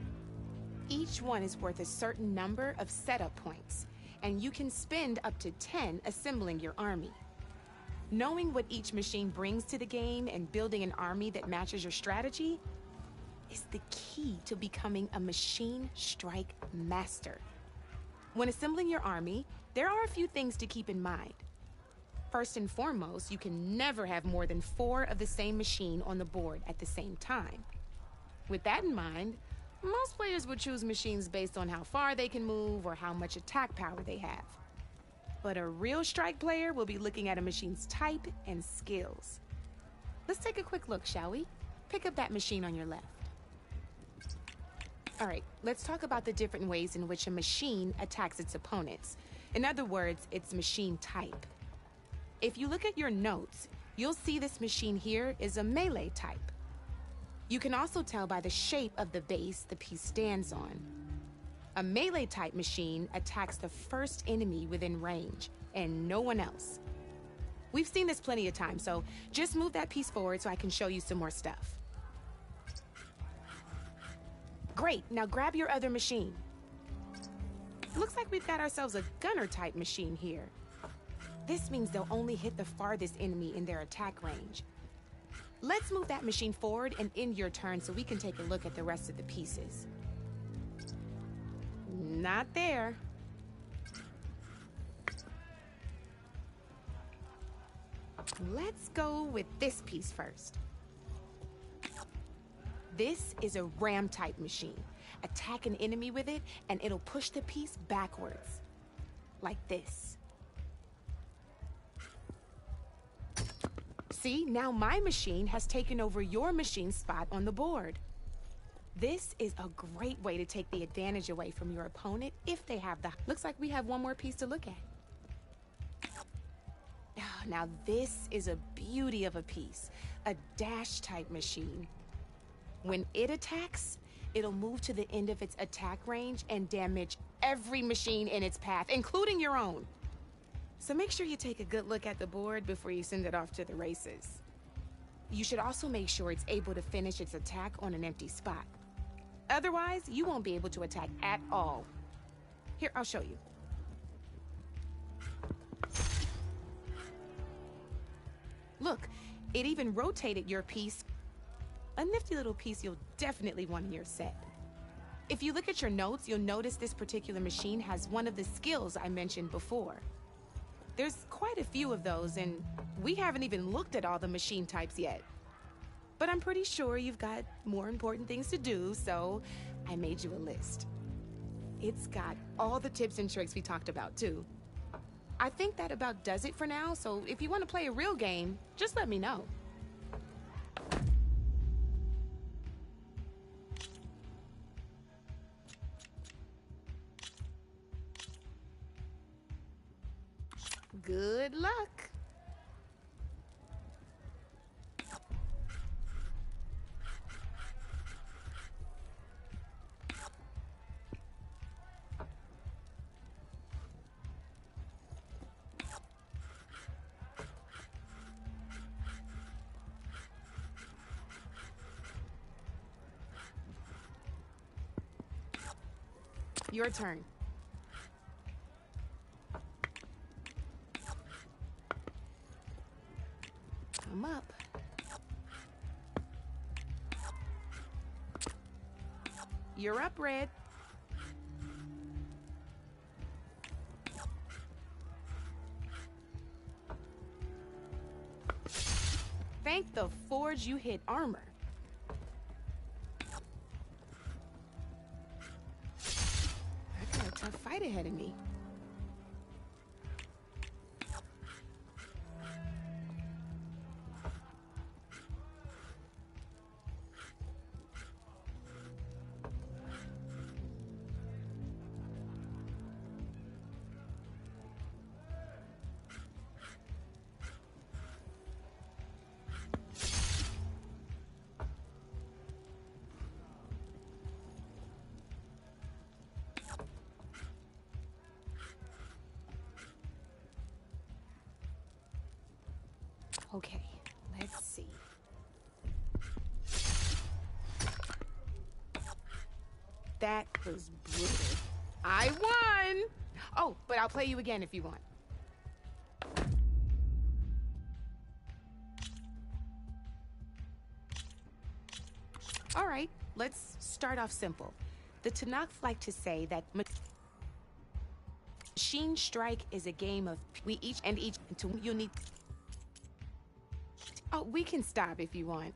Each one is worth a certain number of setup points, and you can spend up to 10 assembling your army. Knowing what each machine brings to the game and building an army that matches your strategy is the key to becoming a machine strike master. When assembling your army, there are a few things to keep in mind. First and foremost, you can never have more than 4 of the same machine on the board at the same time. With that in mind, most players would choose machines based on how far they can move or how much attack power they have. But a real strike player will be looking at a machine's type and skills. Let's take a quick look, shall we? Pick up that machine on your left. All right, let's talk about the different ways in which a machine attacks its opponents. In other words, its machine type. If you look at your notes, you'll see this machine here is a melee type. You can also tell by the shape of the base the piece stands on. A melee type machine attacks the first enemy within range, and no one else. We've seen this plenty of times, so just move that piece forward so I can show you some more stuff. Great, now grab your other machine. Looks like we've got ourselves a gunner type machine here. This means they'll only hit the farthest enemy in their attack range. Let's move that machine forward and end your turn so we can take a look at the rest of the pieces. Not there. Let's go with this piece first. This is a ram type machine. Attack an enemy with it and it'll push the piece backwards. Like this. See, now my machine has taken over your machine's spot on the board. This is a great way to take the advantage away from your opponent if they have the... Looks like we have one more piece to look at. Now this is a beauty of a piece, a dash type machine. When it attacks, it'll move to the end of its attack range and damage every machine in its path, including your own. So make sure you take a good look at the board before you send it off to the races. You should also make sure it's able to finish its attack on an empty spot. Otherwise, you won't be able to attack at all. Here, I'll show you. Look, it even rotated your piece. A nifty little piece you'll definitely want in your set. If you look at your notes, you'll notice this particular machine has one of the skills I mentioned before. There's quite a few of those, and We haven't even looked at all the machine types yet. But I'm pretty sure you've got more important things to do, so I made you a list. It's got all the tips and tricks we talked about, too. I think that about does it for now, so if you want to play a real game, just let me know. Good luck. Your turn. Come up. You're up, Red. Thank the forge you hit armor. I got a tough fight ahead of me. Okay, let's see. That was brutal. I won! Oh, but I'll play you again if you want. All right, let's start off simple. The Tanakh like to say that Machine Strike is a game of we each until you need. Oh, we can stop if you want.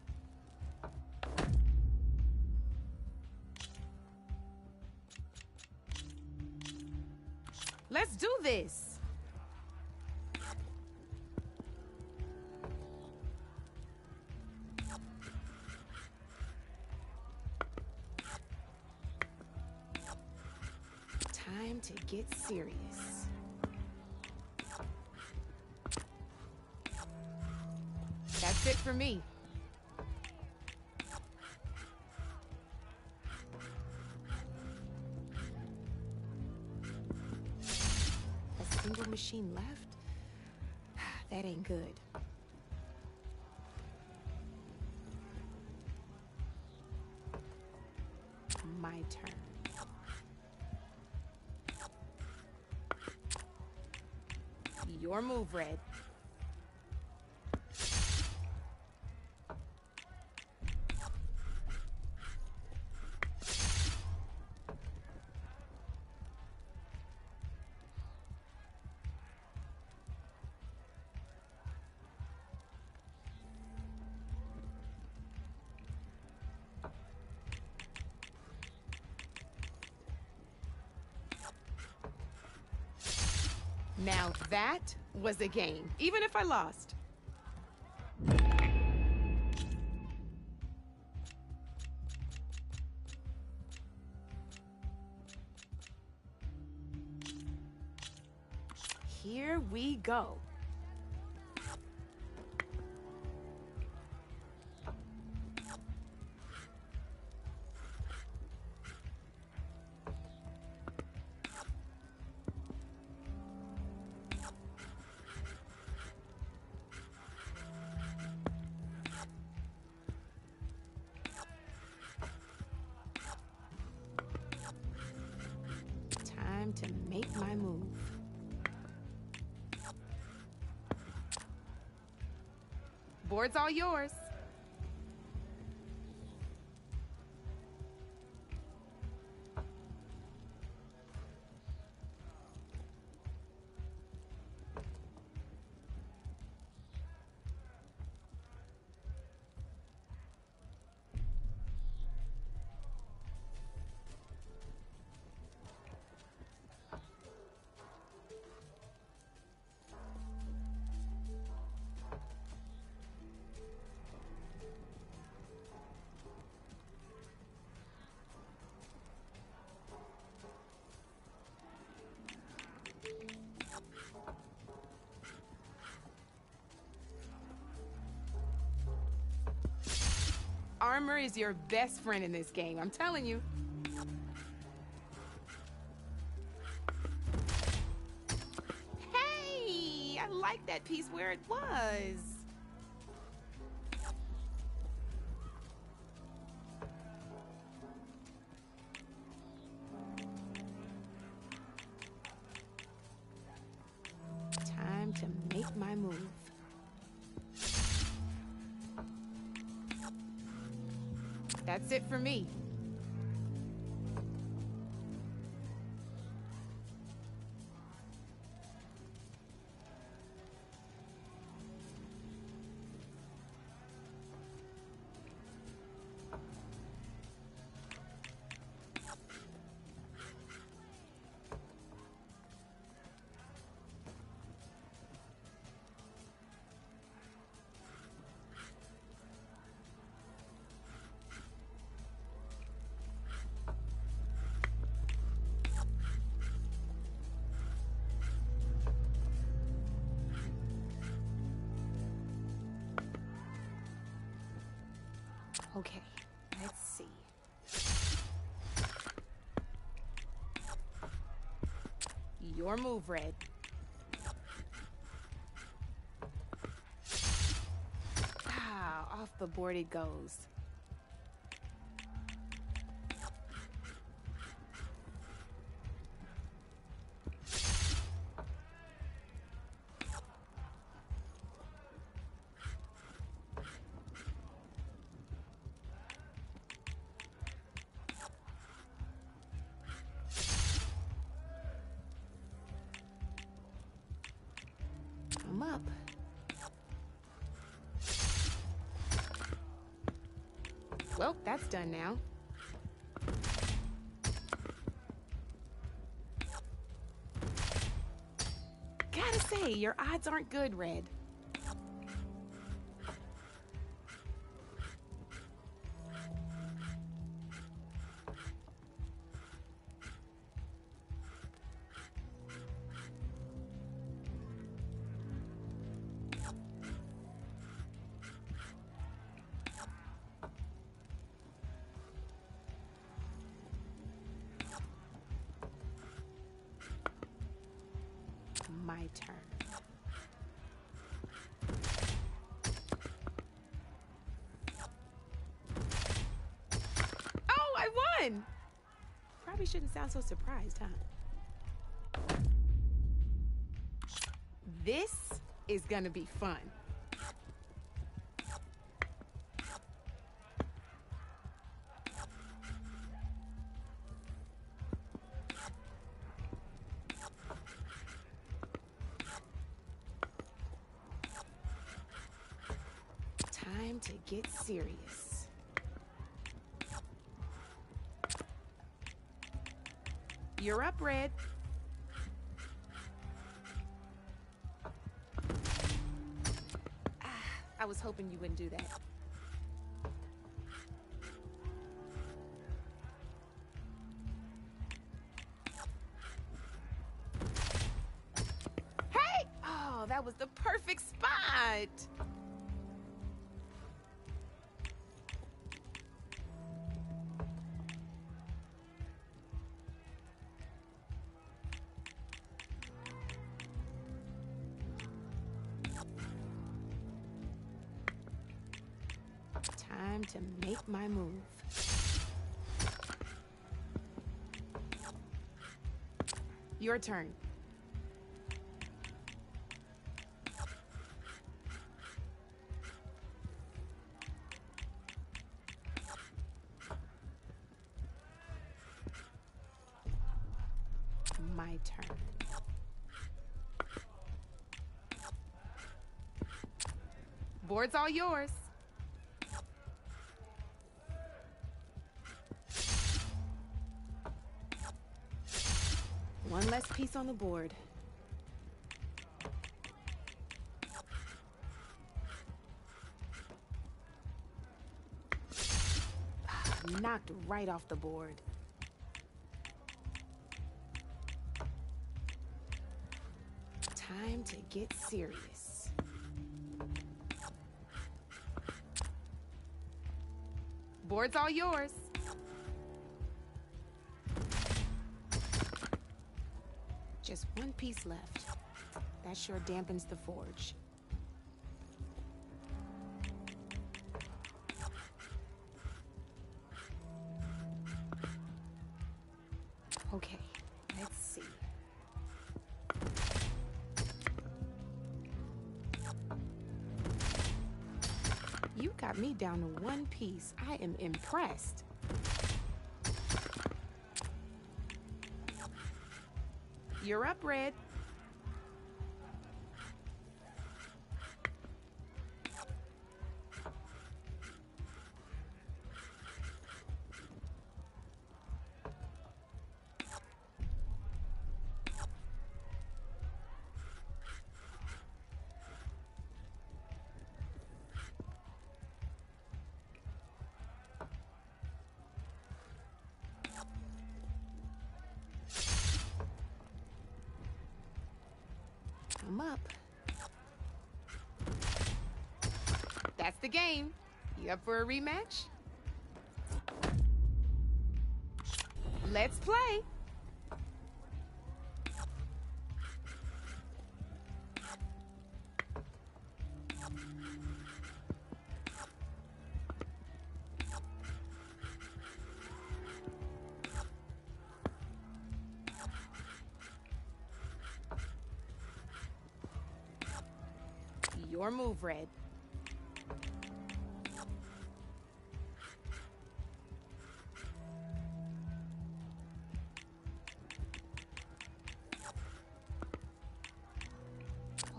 Let's do this. Time to get serious. That's it for me. A single machine left? That ain't good. My turn. Your move, Red. Now that was a game, even if I lost. Here we go. Time to make my move. Board's all yours. armor is your best friend in this game, I'm telling you. Hey, I like that piece where it was. Time to make my move. That's it for me. Okay, let's see. Your move, Red. Ah, off the board it goes. I'm up. Well, that's done now. Gotta say, your odds aren't good, Red. My turn. Oh, I won! Probably shouldn't sound so surprised, huh? This is gonna be fun. Time to get serious. You're up, Red. I was hoping you wouldn't do that. Hey! Oh, that was the perfect spot! Time to make my move. Your turn. My turn. Board's all yours. One less piece on the board. Knocked right off the board. Time to get serious. Board's all yours. Just one piece left. That sure dampens the forge. Okay, let's see. You got me down to one piece. I am impressed. You're up, Red. I'm up. That's the game. You up for a rematch? Let's play. Your move, Red.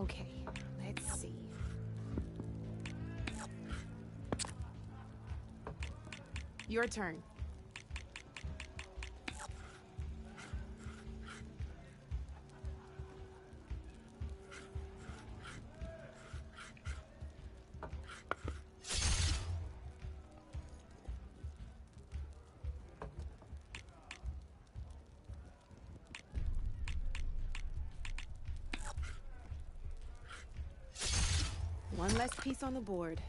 Okay, let's see. Your turn. One less piece on the board.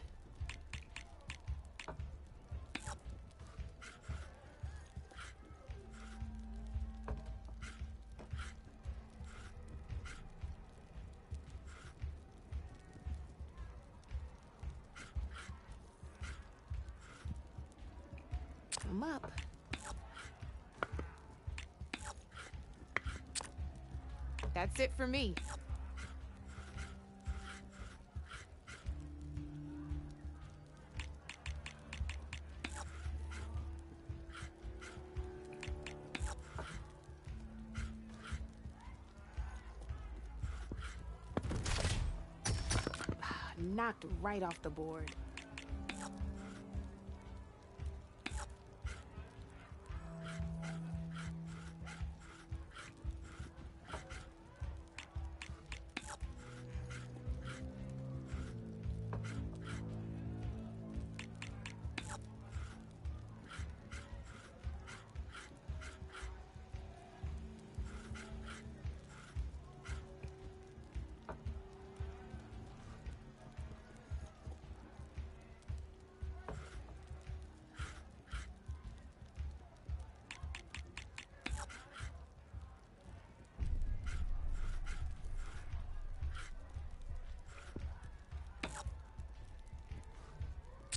I'm up. That's it for me. Knocked right off the board.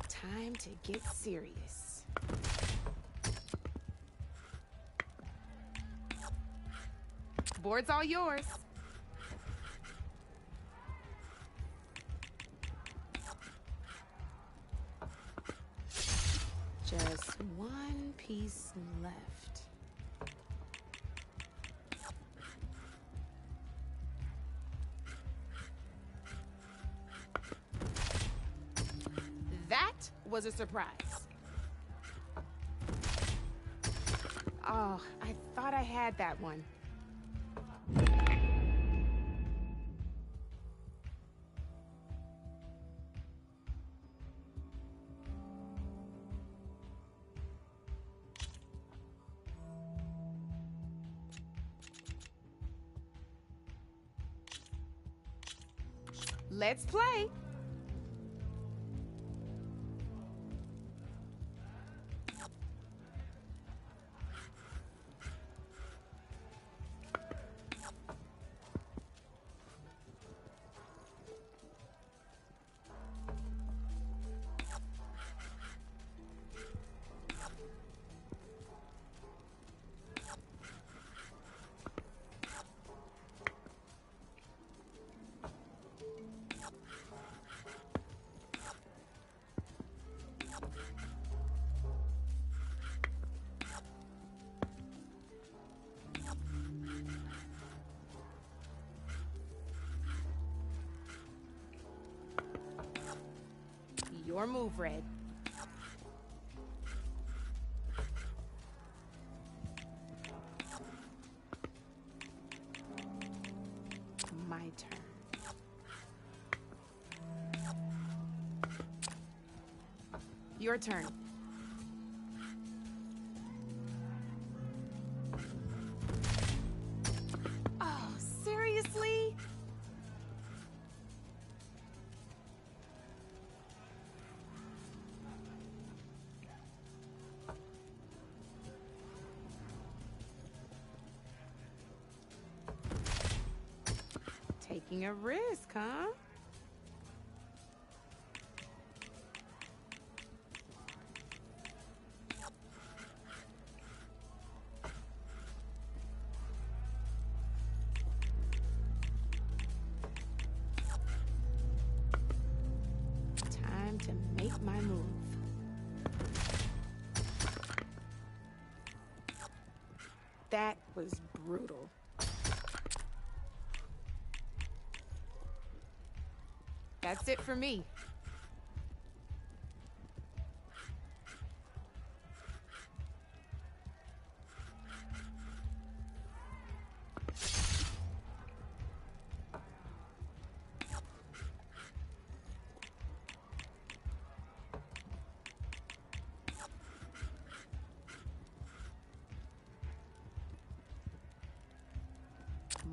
Time to get serious. Board's all yours. Just one piece left. That was a surprise. Oh, I thought I had that one. Let's play. Your move, Red. My turn. Your turn. Oh, seriously? Taking a risk, huh? Time to make my move. That was brutal. That's it for me.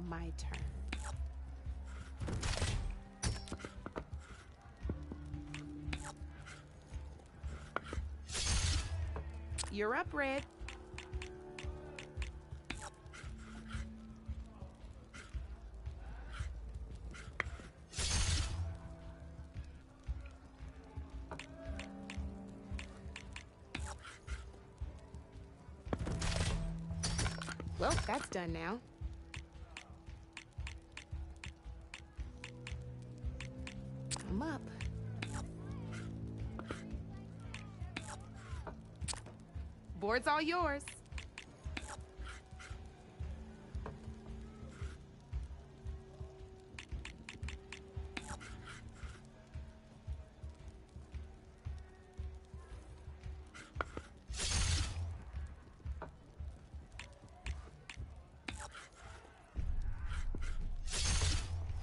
My turn. You're up, Red. Well, that's done now. I'm up. Board's all yours.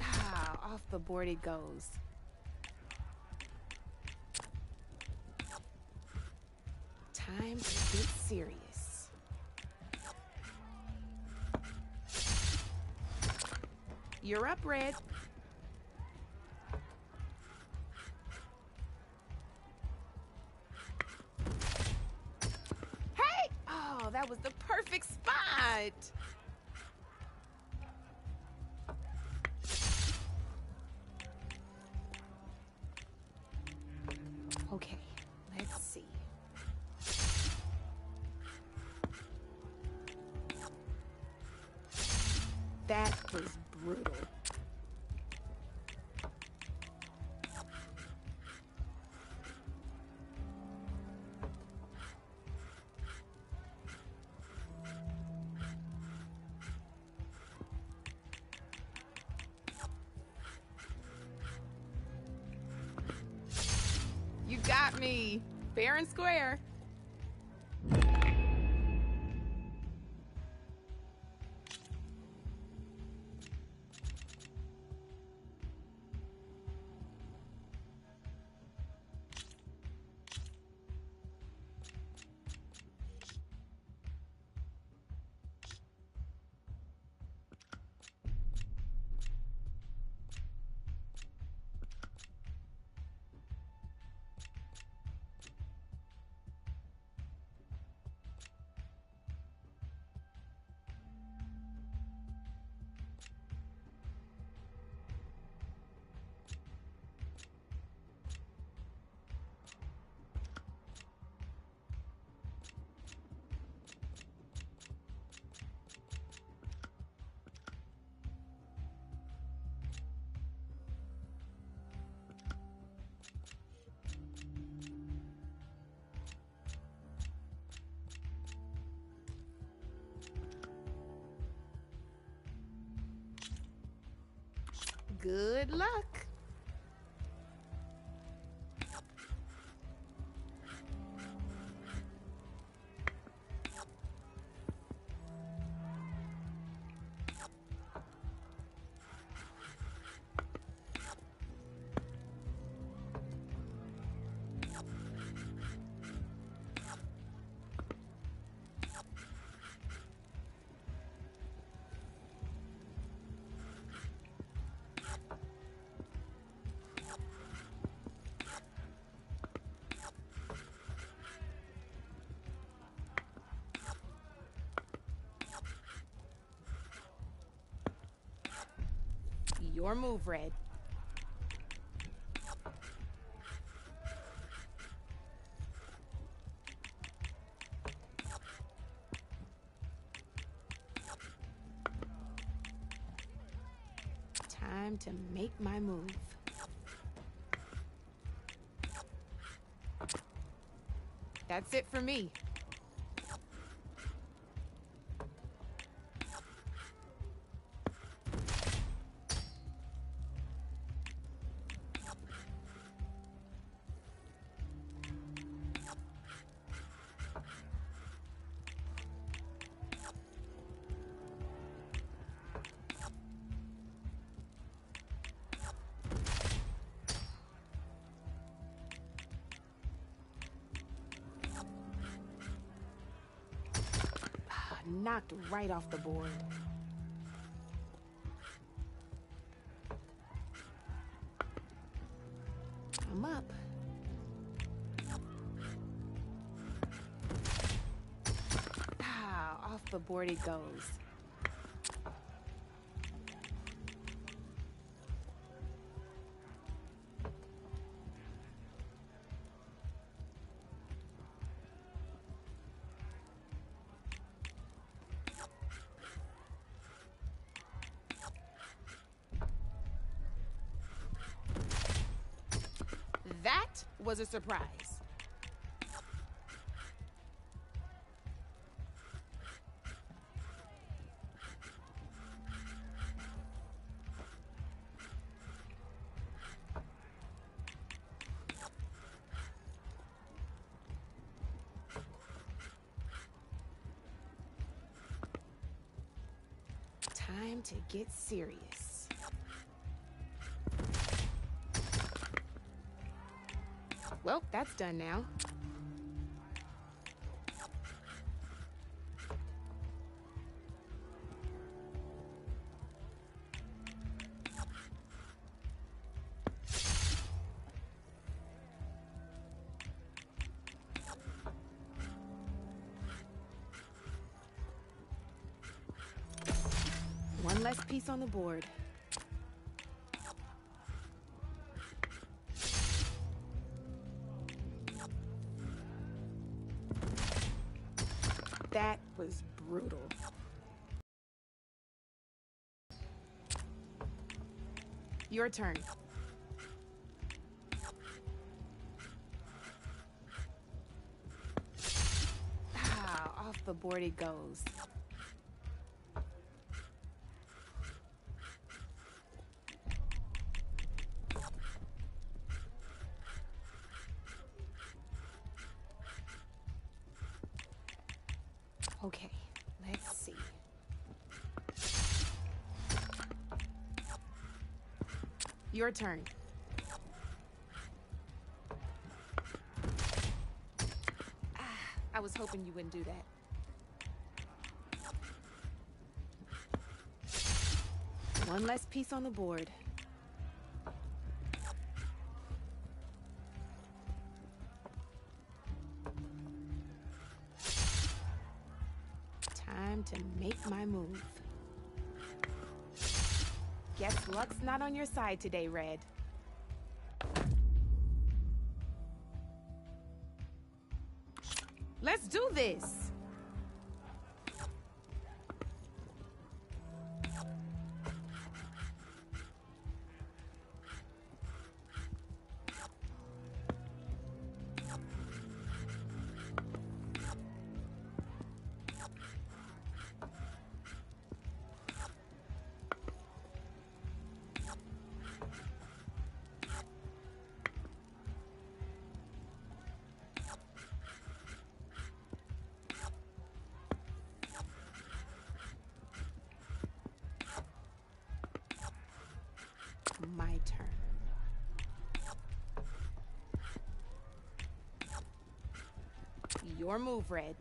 Ah, off the board it goes. Time to get serious. You're up, Red. Hey! Oh, that was the perfect spot. Okay, let's see. That was brutal. You got me. Fair and square. Good luck. Your move, Red. Time to make my move. That's it for me. Knocked right off the board. I'm up. Ah, off the board it goes. That was a surprise. Time to get serious. Well, that's done now. One less piece on the board. That was brutal. Your turn. Ah, off the board it goes. Okay, let's see. Your turn. Ah, I was hoping you wouldn't do that. One less piece on the board. Time to make my move. Guess luck's not on your side today, Red. Let's do this! My turn. Your move, Red.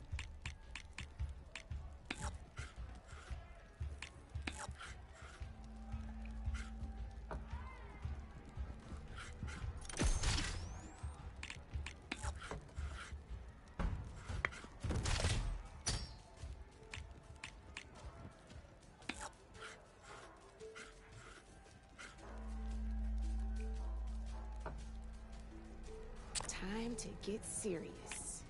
Time to get serious.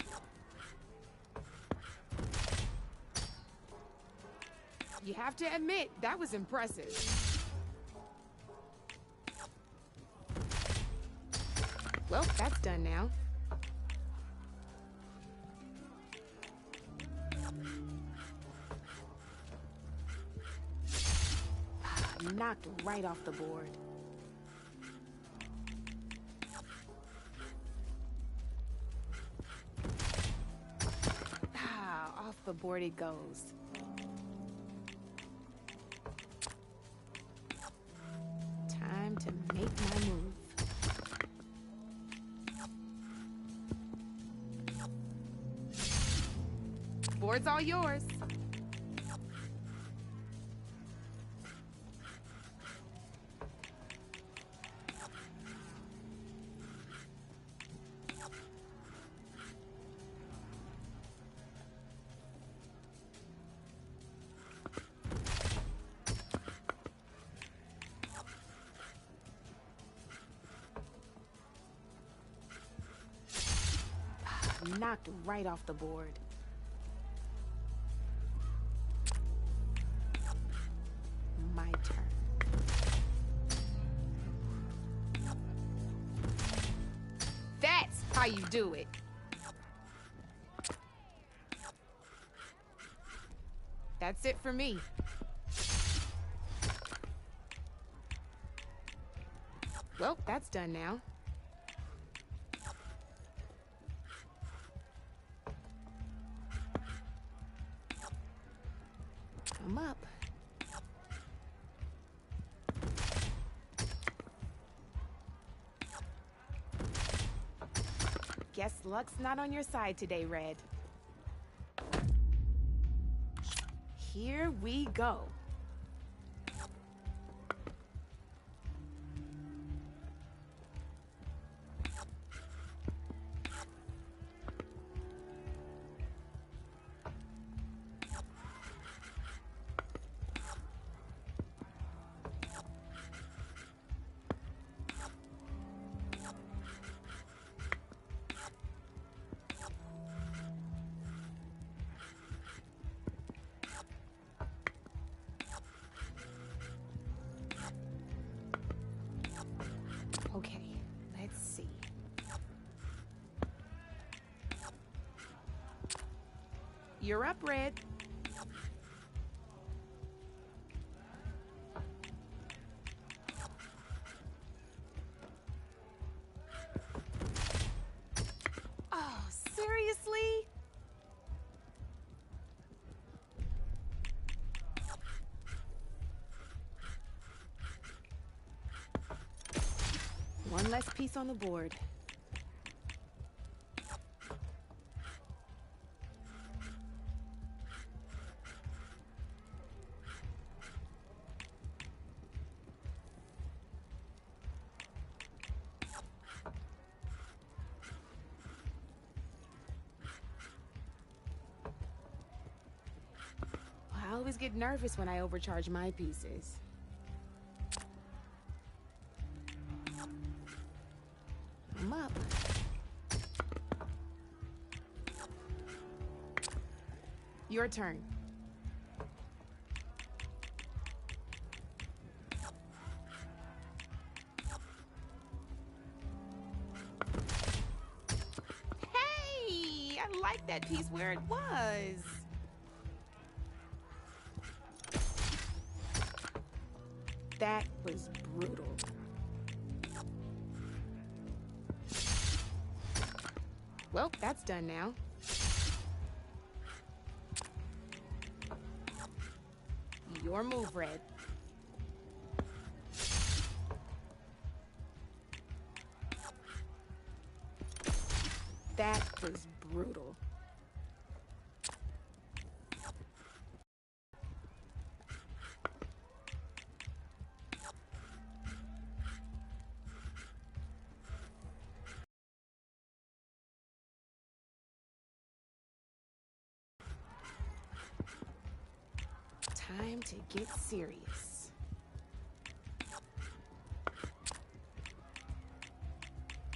You have to admit, that was impressive. Well, that's done now. Knocked right off the board. Off the board it goes. Time to make my move. Board's all yours. Knocked right off the board. My turn. That's how you do it. That's it for me. Well, that's done now. I'm up. Guess luck's not on your side today, Red. Here we go. Okay, let's see. You're up, Red. Oh, seriously? One less piece on the board. I always get nervous when I overcharge my pieces. I'm up. Your turn. Hey! I like that piece where it was. That was brutal. Well, that's done now. Your move, Red. That was brutal. Time to get serious.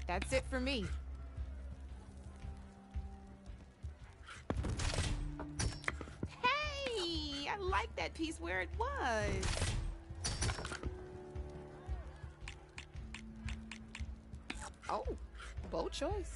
That's it for me. I like that piece where it was. Oh, bold choice.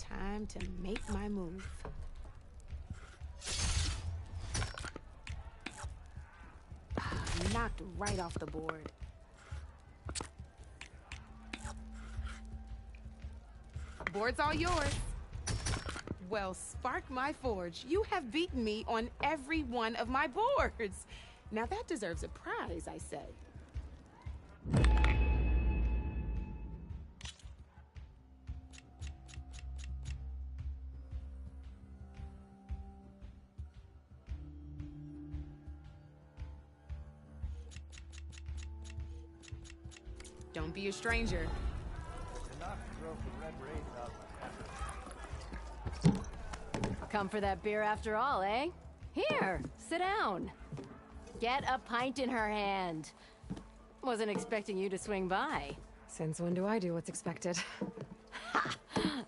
Time to make my move. Knocked right off the board. Board's all yours. Well, spark my forge. You have beaten me on every one of my boards. Now that deserves a prize, I say. Don't be a stranger. Come for that beer after all, eh? Here, sit down. Get a pint in her hand. Wasn't expecting you to swing by. Since when do I do what's expected? Ha!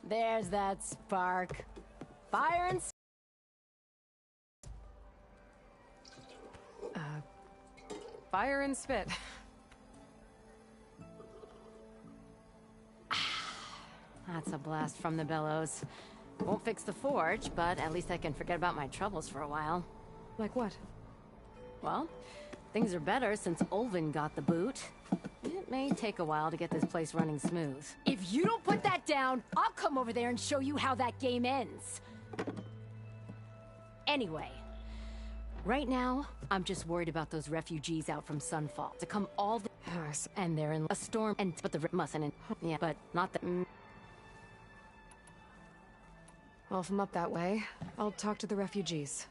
There's that spark. Fire and... Fire and spit. That's a blast from the bellows. Won't fix the forge, but at least I can forget about my troubles for a while. Like what? Well, things are better since Olvin got the boot. It may take a while to get this place running smooth. If you don't put that down, I'll come over there and show you how that game ends. Anyway, right now, I'm just worried about those refugees out from Sunfall. To come all the... and they're in a storm, and but the mustn't... Yeah, but not the... Well, if I'm up that way, I'll talk to the refugees.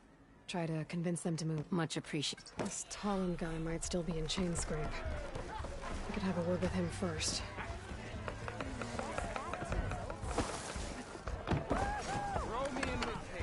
Try to convince them to move. Much appreciated. This Talon guy might still be in Chainscrape. I could have a word with him first.